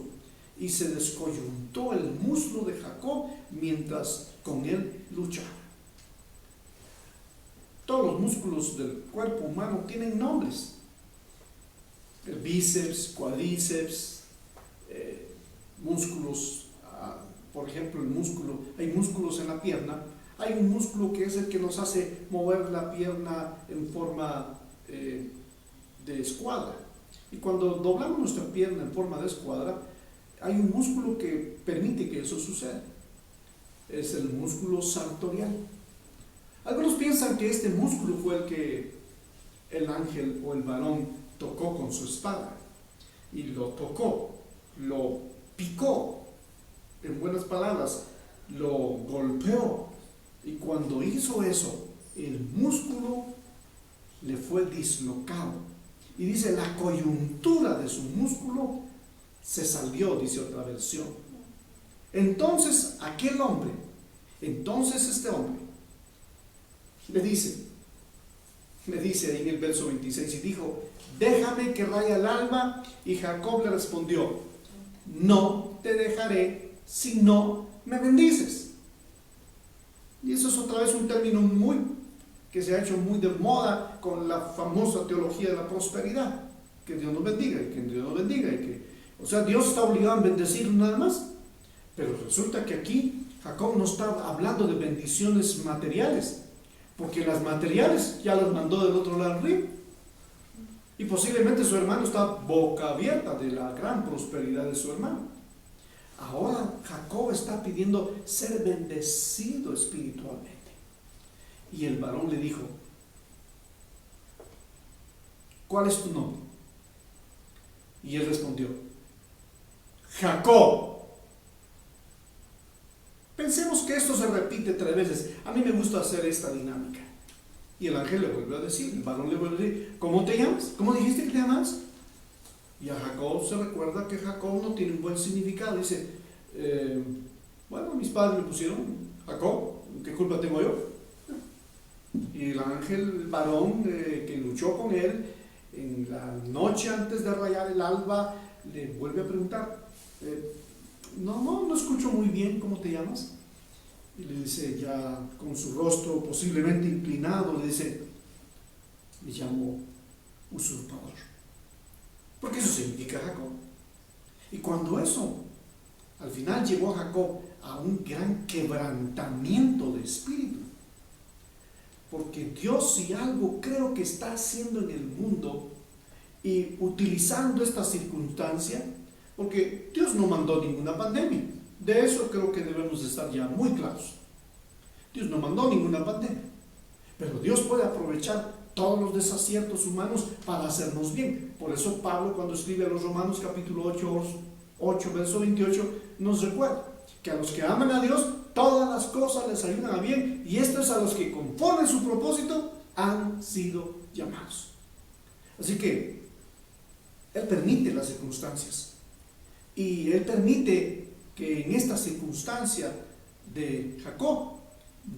y se descoyuntó el muslo de Jacob mientras con él luchaba. Todos los músculos del cuerpo humano tienen nombres: el bíceps, cuádriceps, músculos, por ejemplo hay músculos en la pierna. Hay un músculo que es el que nos hace mover la pierna en forma de escuadra, y cuando doblamos nuestra pierna en forma de escuadra, hay un músculo que permite que eso suceda. Es el músculo sartorial. Algunos piensan que este músculo fue el que el ángel o el varón tocó con su espada, y lo tocó, lo picó, en buenas palabras, lo golpeó, y cuando hizo eso, el músculo le fue dislocado, y dice la coyuntura de su músculo se salió, dice otra versión. Entonces este hombre le dice ahí en el verso 26, y dijo: déjame que raye el alba. Y Jacob le respondió: no te dejaré si no me bendices. Y eso es otra vez un término que se ha hecho muy de moda con la famosa teología de la prosperidad. Que Dios nos bendiga, y que Dios nos bendiga, o sea, Dios está obligado a bendecirnos nada más. Pero resulta que aquí Jacob no está hablando de bendiciones materiales, porque las materiales ya las mandó del otro lado del río, y posiblemente su hermano está boca abierta de la gran prosperidad de su hermano. Ahora Jacob está pidiendo ser bendecido espiritualmente, y el varón le dijo: ¿cuál es tu nombre? Y él respondió: Jacob. Pensemos que esto se repite 3 veces. A mí me gusta hacer esta dinámica. Y el ángel le vuelve a decir, el varón le vuelve a decir: ¿cómo te llamas? ¿Cómo dijiste que te llamas? Y a Jacob se recuerda que Jacob no tiene un buen significado. Dice: bueno, mis padres me pusieron Jacob, ¿qué culpa tengo yo? Y el ángel, el varón que luchó con él en la noche antes de rayar el alba, le vuelve a preguntar: no escucho muy bien, ¿cómo te llamas? Y le dice, ya con su rostro posiblemente inclinado, le dice: me llamo usurpador. Porque eso significa Jacob. Y cuando eso al final llevó a Jacob a un gran quebrantamiento de espíritu, porque Dios, si algo creo que está haciendo en el mundo y utilizando esta circunstancia, porque Dios no mandó ninguna pandemia, de eso creo que debemos de estar ya muy claros. Dios no mandó ninguna pandemia, pero Dios puede aprovechar todos los desaciertos humanos para hacernos bien. Por eso Pablo, cuando escribe a los Romanos capítulo 8 verso 28, nos recuerda que a los que aman a Dios todas las cosas les ayudan a bien, y esto es a los que conforme a su propósito han sido llamados. Así que Él permite las circunstancias, y Él permite que en esta circunstancia de Jacob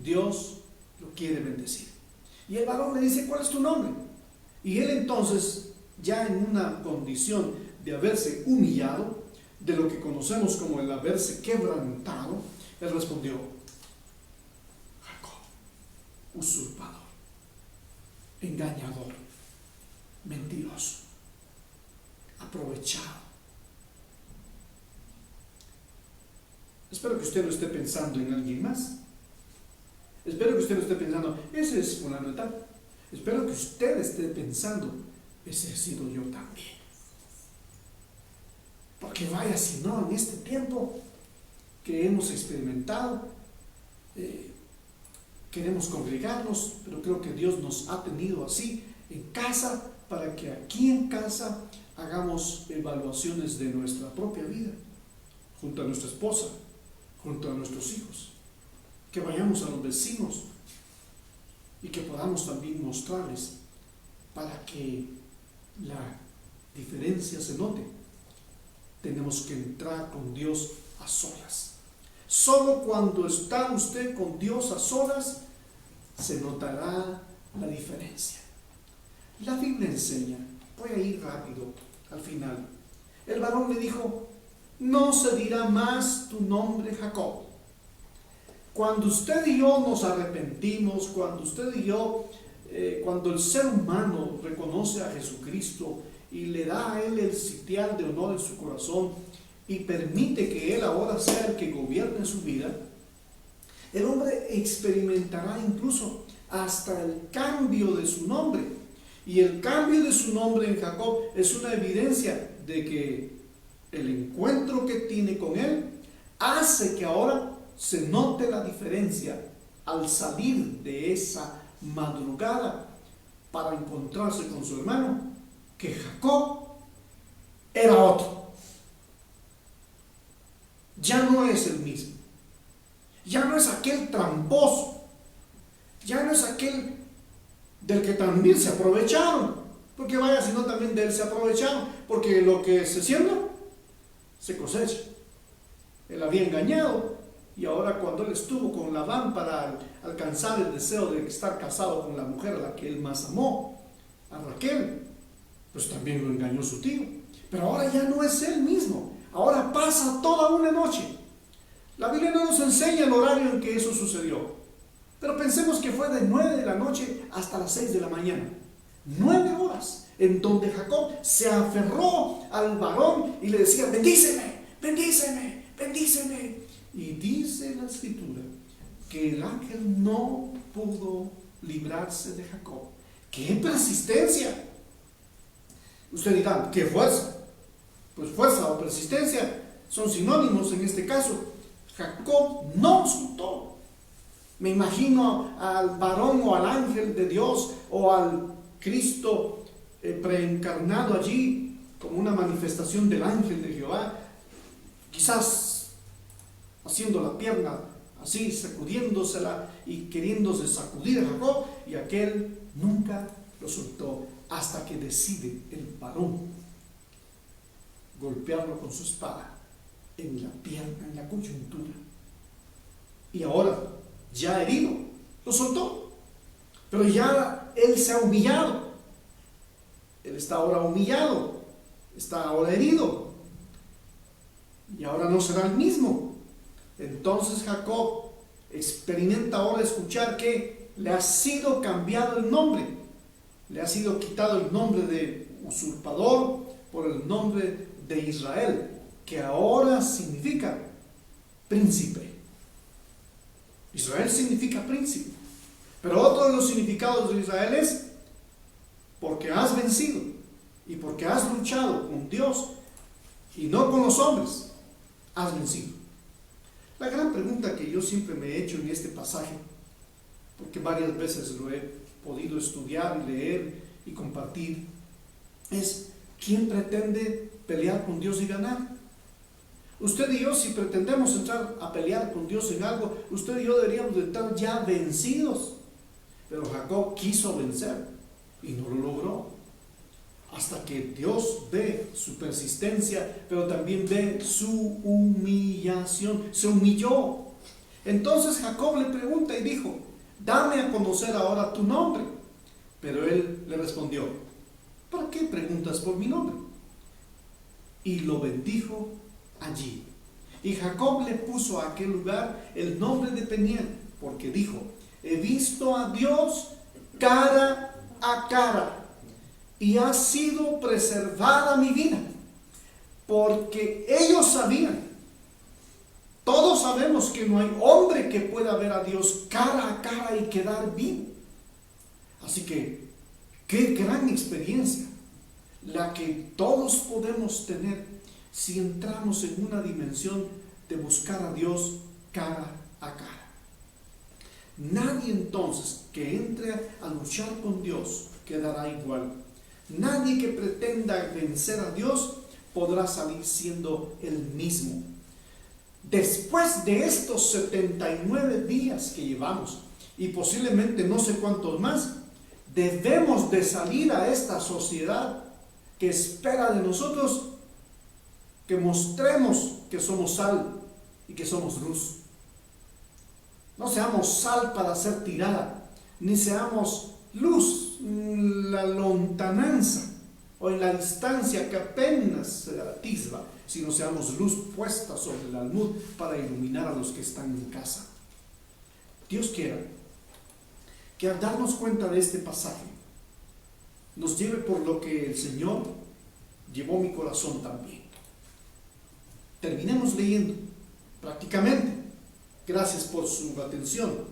Dios lo quiere bendecir. Y el varón le dice: ¿cuál es tu nombre? Y él entonces, ya en una condición de haberse humillado, de lo que conocemos como el haberse quebrantado, él respondió: Jacob, usurpador, engañador, mentiroso, aprovechado. Espero que usted no esté pensando en alguien más. Espero que usted no esté pensando: ese es fulano de tal. Espero que usted esté pensando: ese he sido yo también. Porque vaya, si no, en este tiempo que hemos experimentado, queremos congregarnos, pero creo que Dios nos ha tenido así en casa, para que aquí en casa hagamos evaluaciones de nuestra propia vida, junto a nuestra esposa, junto a nuestros hijos, que vayamos a los vecinos y que podamos también mostrarles, para que la diferencia se note. Tenemos que entrar con Dios a solas. Solo cuando está usted con Dios a solas se notará la diferencia. La Biblia enseña, voy a ir rápido al final. El varón le dijo: no se dirá más tu nombre Jacob. Cuando usted y yo nos arrepentimos, cuando usted y yo, cuando el ser humano reconoce a Jesucristo y le da a Él el sitial de honor en su corazón y permite que Él ahora sea el que gobierne su vida, el hombre experimentará incluso hasta el cambio de su nombre. Y el cambio de su nombre en Jacob es una evidencia de que el encuentro que tiene con Él hace que ahora se note la diferencia al salir de esa madrugada para encontrarse con su hermano, que Jacob era otro. Ya no es el mismo. Ya no es aquel tramposo. Ya no es aquel del que también se aprovecharon. Porque vaya, si no, también de él se aprovecharon. Porque lo que se siembra, se cosecha. Él había engañado, y ahora cuando él estuvo con Labán para alcanzar el deseo de estar casado con la mujer a la que él más amó, a Raquel, pues también lo engañó su tío. Pero ahora ya no es él mismo. Ahora pasa toda una noche. La Biblia no nos enseña el horario en que eso sucedió, pero pensemos que fue de 9 de la noche hasta las 6 de la mañana. 9 horas en donde Jacob se aferró al varón y le decía: bendíceme, bendíceme, bendíceme. Y dice la escritura que el ángel no pudo librarse de Jacob. ¡Qué persistencia! Usted dirá: ¿qué fuerza? Pues fuerza o persistencia son sinónimos en este caso. Jacob no soltó. Me imagino al varón o al ángel de Dios o al Cristo preencarnado allí como una manifestación del ángel de Jehová, quizás haciendo la pierna así, sacudiéndosela y queriéndose sacudir a Jacob, y aquel nunca lo soltó hasta que decide el varón golpearlo con su espada en la pierna, en la coyuntura. Y ahora, ya herido, lo soltó. Pero ya él se ha humillado. Él está ahora humillado, está ahora herido, y ahora no será el mismo. Entonces Jacob experimenta ahora escuchar que le ha sido cambiado el nombre. Le ha sido quitado el nombre de usurpador por el nombre de Israel, que ahora significa príncipe. Israel significa príncipe. Pero otro de los significados de Israel es porque has vencido y porque has luchado con Dios y no con los hombres, has vencido. La gran pregunta que yo siempre me he hecho en este pasaje, porque varias veces lo he podido estudiar y leer y compartir, es: ¿quién pretende pelear con Dios y ganar? Usted y yo, si pretendemos entrar a pelear con Dios en algo, usted y yo deberíamos de estar ya vencidos. Pero Jacob quiso vencer y no lo logró. Hasta que Dios ve su persistencia, pero también ve su humillación. Se humilló. Entonces Jacob le pregunta y dijo: dame a conocer ahora tu nombre. Pero él le respondió: ¿para qué preguntas por mi nombre? Y lo bendijo allí. Y Jacob le puso a aquel lugar el nombre de Peniel, porque dijo: he visto a Dios cara a cara, y ha sido preservada mi vida. Porque ellos sabían, todos sabemos que no hay hombre que pueda ver a Dios cara a cara y quedar vivo. Así que, qué gran experiencia la que todos podemos tener si entramos en una dimensión de buscar a Dios cara a cara. Nadie entonces que entre a luchar con Dios quedará igual. Nadie que pretenda vencer a Dios podrá salir siendo el mismo. Después de estos 79 días que llevamos, y posiblemente no sé cuántos más, debemos de salir a esta sociedad que espera de nosotros que mostremos que somos sal y que somos luz. No seamos sal para ser tirada, ni seamos luz en la lontananza o en la distancia que apenas se atisba, sino seamos luz puesta sobre el almud para iluminar a los que están en casa. Dios quiera que al darnos cuenta de este pasaje nos lleve por lo que el Señor llevó mi corazón también. Terminemos leyendo prácticamente. Gracias por su atención.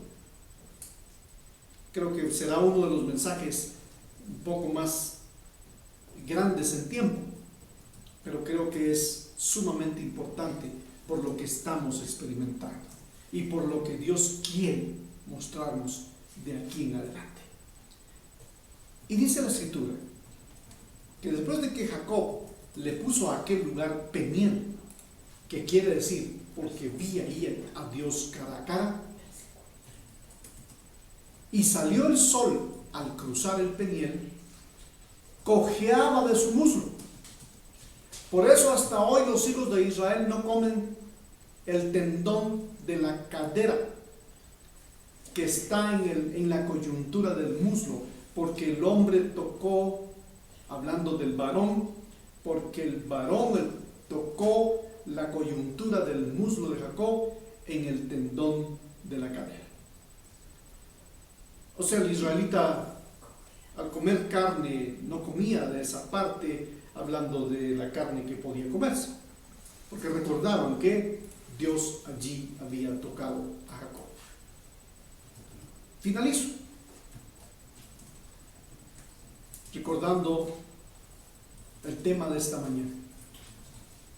Creo que será uno de los mensajes un poco más grandes en tiempo, pero creo que es sumamente importante por lo que estamos experimentando y por lo que Dios quiere mostrarnos de aquí en adelante. Y dice la Escritura que después de que Jacob le puso a aquel lugar Peniel, que quiere decir porque vi ahí a Dios cara a cara, y salió el sol al cruzar el Peniel, cojeaba de su muslo. Por eso hasta hoy los hijos de Israel no comen el tendón de la cadera que está en la coyuntura del muslo, porque el hombre tocó, hablando del varón, porque el varón tocó la coyuntura del muslo de Jacob en el tendón de la cadera. O sea, el israelita al comer carne no comía de esa parte, hablando de la carne que podía comerse, porque recordaban que Dios allí había tocado a Jacob. Finalizo recordando el tema de esta mañana,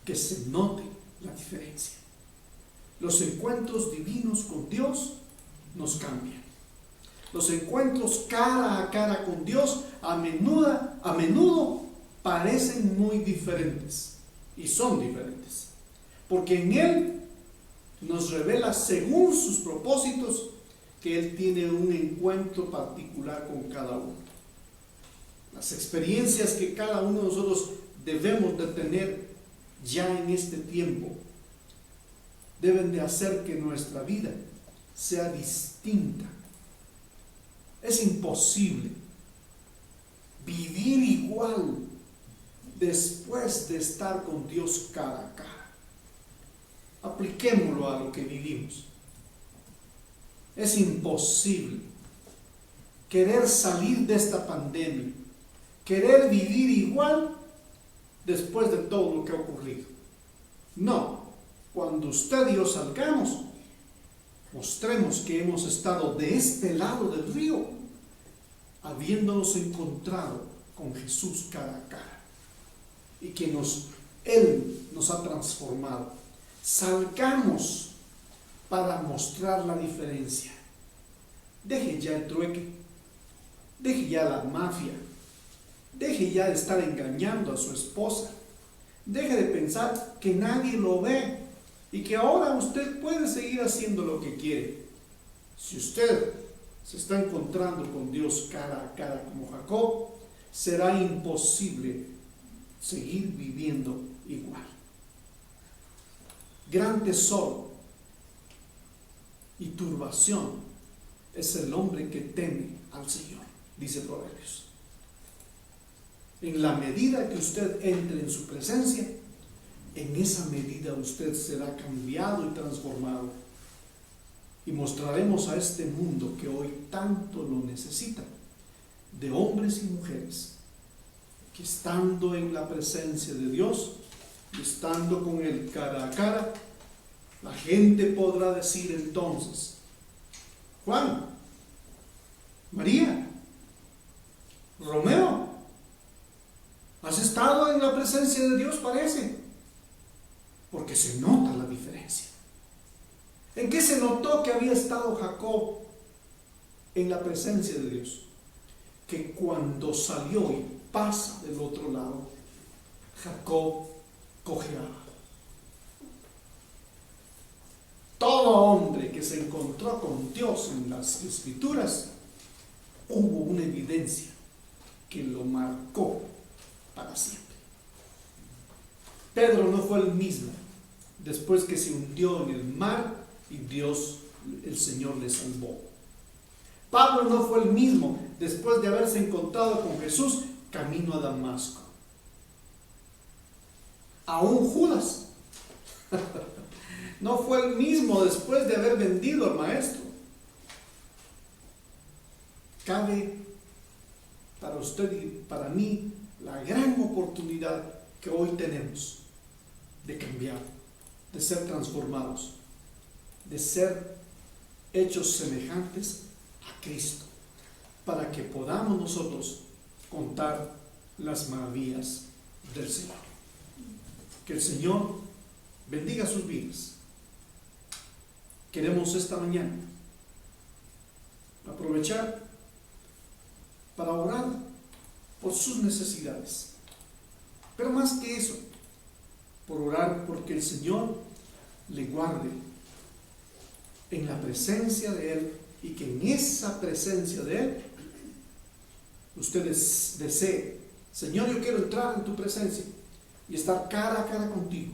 que se note la diferencia. Los encuentros divinos con Dios nos cambian. Los encuentros cara a cara con Dios a menudo parecen muy diferentes, y son diferentes, porque en Él nos revela según sus propósitos que Él tiene un encuentro particular con cada uno. Las experiencias que cada uno de nosotros debemos de tener ya en este tiempo deben de hacer que nuestra vida sea distinta. Es imposible vivir igual después de estar con Dios cara a cara. Apliquémoslo a lo que vivimos. Es imposible querer salir de esta pandemia, querer vivir igual después de todo lo que ha ocurrido. No, cuando usted y yo salgamos, mostremos que hemos estado de este lado del río, habiéndonos encontrado con Jesús cara a cara, y que Él nos ha transformado. Salgamos para mostrar la diferencia. Deje ya el trueque, deje ya la mafia, deje ya de estar engañando a su esposa, deje de pensar que nadie lo ve y que ahora usted puede seguir haciendo lo que quiere. Si usted se está encontrando con Dios cara a cara como Jacob, será imposible seguir viviendo igual. Gran tesoro y turbación es el hombre que teme al Señor, dice Proverbios. En la medida que usted entre en su presencia, en esa medida usted será cambiado y transformado. Y mostraremos a este mundo que hoy tanto lo necesita, de hombres y mujeres, que estando en la presencia de Dios y estando con Él cara a cara, la gente podrá decir entonces: Juan, María, Romeo, ¿has estado en la presencia de Dios? Parece, porque se nota la diferencia. ¿En qué se notó que había estado Jacob en la presencia de Dios? Que cuando salió y pasa del otro lado, Jacob cojeaba. Todo hombre que se encontró con Dios en las Escrituras, hubo una evidencia que lo marcó para siempre. Pedro no fue el mismo después que se hundió en el mar y el Señor le salvó. Pablo no fue el mismo después de haberse encontrado con Jesús camino a Damasco. Aún Judas no fue el mismo después de haber vendido al Maestro. Cabe para usted y para mí la gran oportunidad que hoy tenemos de cambiar, de ser transformados, de ser hechos semejantes a Cristo, para que podamos nosotros contar las maravillas del Señor. Que el Señor bendiga sus vidas. Queremos esta mañana aprovechar para orar por sus necesidades, pero más que eso, por orar porque el Señor le guarde en la presencia de Él, y que en esa presencia de Él usted desee: Señor, yo quiero entrar en tu presencia y estar cara a cara contigo,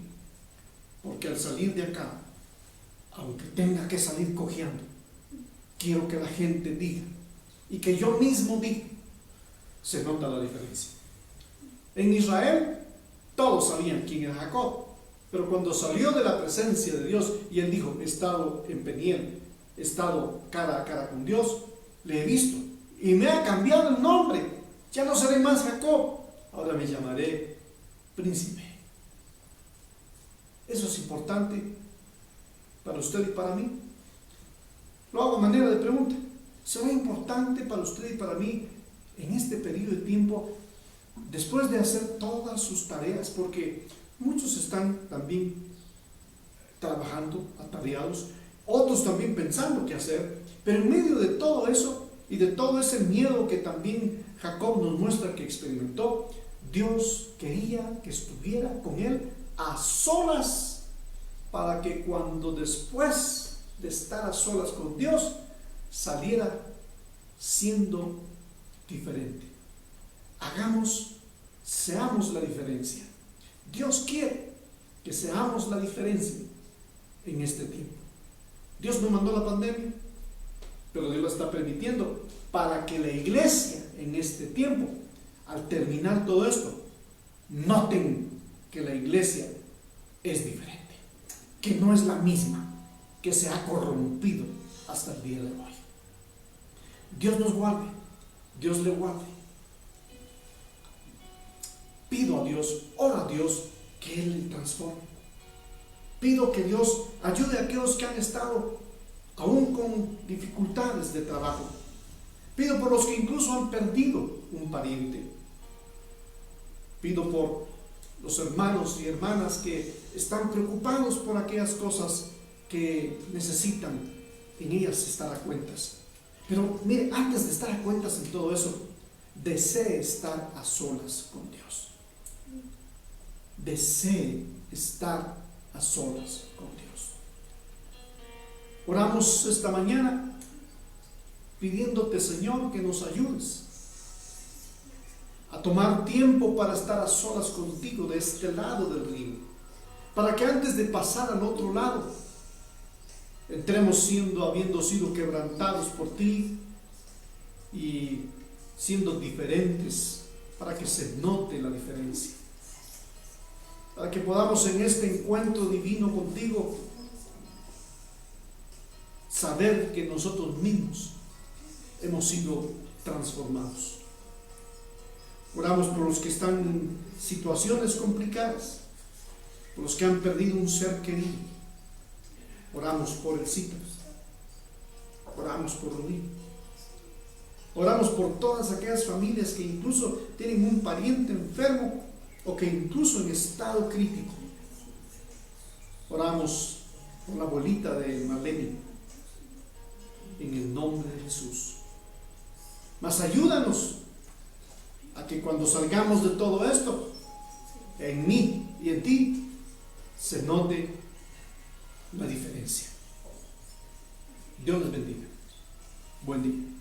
porque al salir de acá, aunque tenga que salir cojeando, quiero que la gente diga, y que yo mismo diga: se nota la diferencia. En Israel todos sabían quién era Jacob, pero cuando salió de la presencia de Dios y él dijo: he estado en Peniel, he estado cara a cara con Dios, le he visto y me ha cambiado el nombre, ya no seré más Jacob, ahora me llamaré príncipe. Eso es importante para usted y para mí. Lo hago a manera de pregunta. ¿Será importante para usted y para mí en este periodo de tiempo, después de hacer todas sus tareas? Porque muchos están también trabajando, atareados, otros también pensando qué hacer, pero en medio de todo eso y de todo ese miedo que también Jacob nos muestra que experimentó, Dios quería que estuviera con él a solas, para que cuando después de estar a solas con Dios saliera siendo diferente. Seamos la diferencia. Dios quiere que seamos la diferencia en este tiempo. Dios no mandó la pandemia, pero Dios la está permitiendo para que la iglesia en este tiempo, al terminar todo esto, noten que la iglesia es diferente, que no es la misma, que se ha corrompido hasta el día de hoy. Dios nos guarde, Dios le guarde. Pido a Dios, oro a Dios que Él le transforme, Pido que Dios ayude a aquellos que han estado aún con dificultades de trabajo. Pido por los que incluso han perdido un pariente. Pido por los hermanos y hermanas que están preocupados por aquellas cosas que necesitan en ellas estar a cuentas. Pero mire, antes de estar a cuentas en todo eso, desee estar a solas con Dios. Desee estar a solas con Dios. Oramos esta mañana pidiéndote, Señor, que nos ayudes a tomar tiempo para estar a solas contigo de este lado del río, para que antes de pasar al otro lado entremos habiendo sido quebrantados por ti y siendo diferentes, para que se note la diferencia, para que podamos en este encuentro divino contigo saber que nosotros mismos hemos sido transformados. Oramos por los que están en situaciones complicadas, por los que han perdido un ser querido. Oramos por el Cita, oramos por Rubí, oramos por todas aquellas familias que incluso tienen un pariente enfermo o que incluso en estado crítico. Oramos por la abuelita de Marlene, en el nombre de Jesús. Mas ayúdanos a que cuando salgamos de todo esto, en mí y en ti, se note la diferencia. Dios les bendiga. Buen día.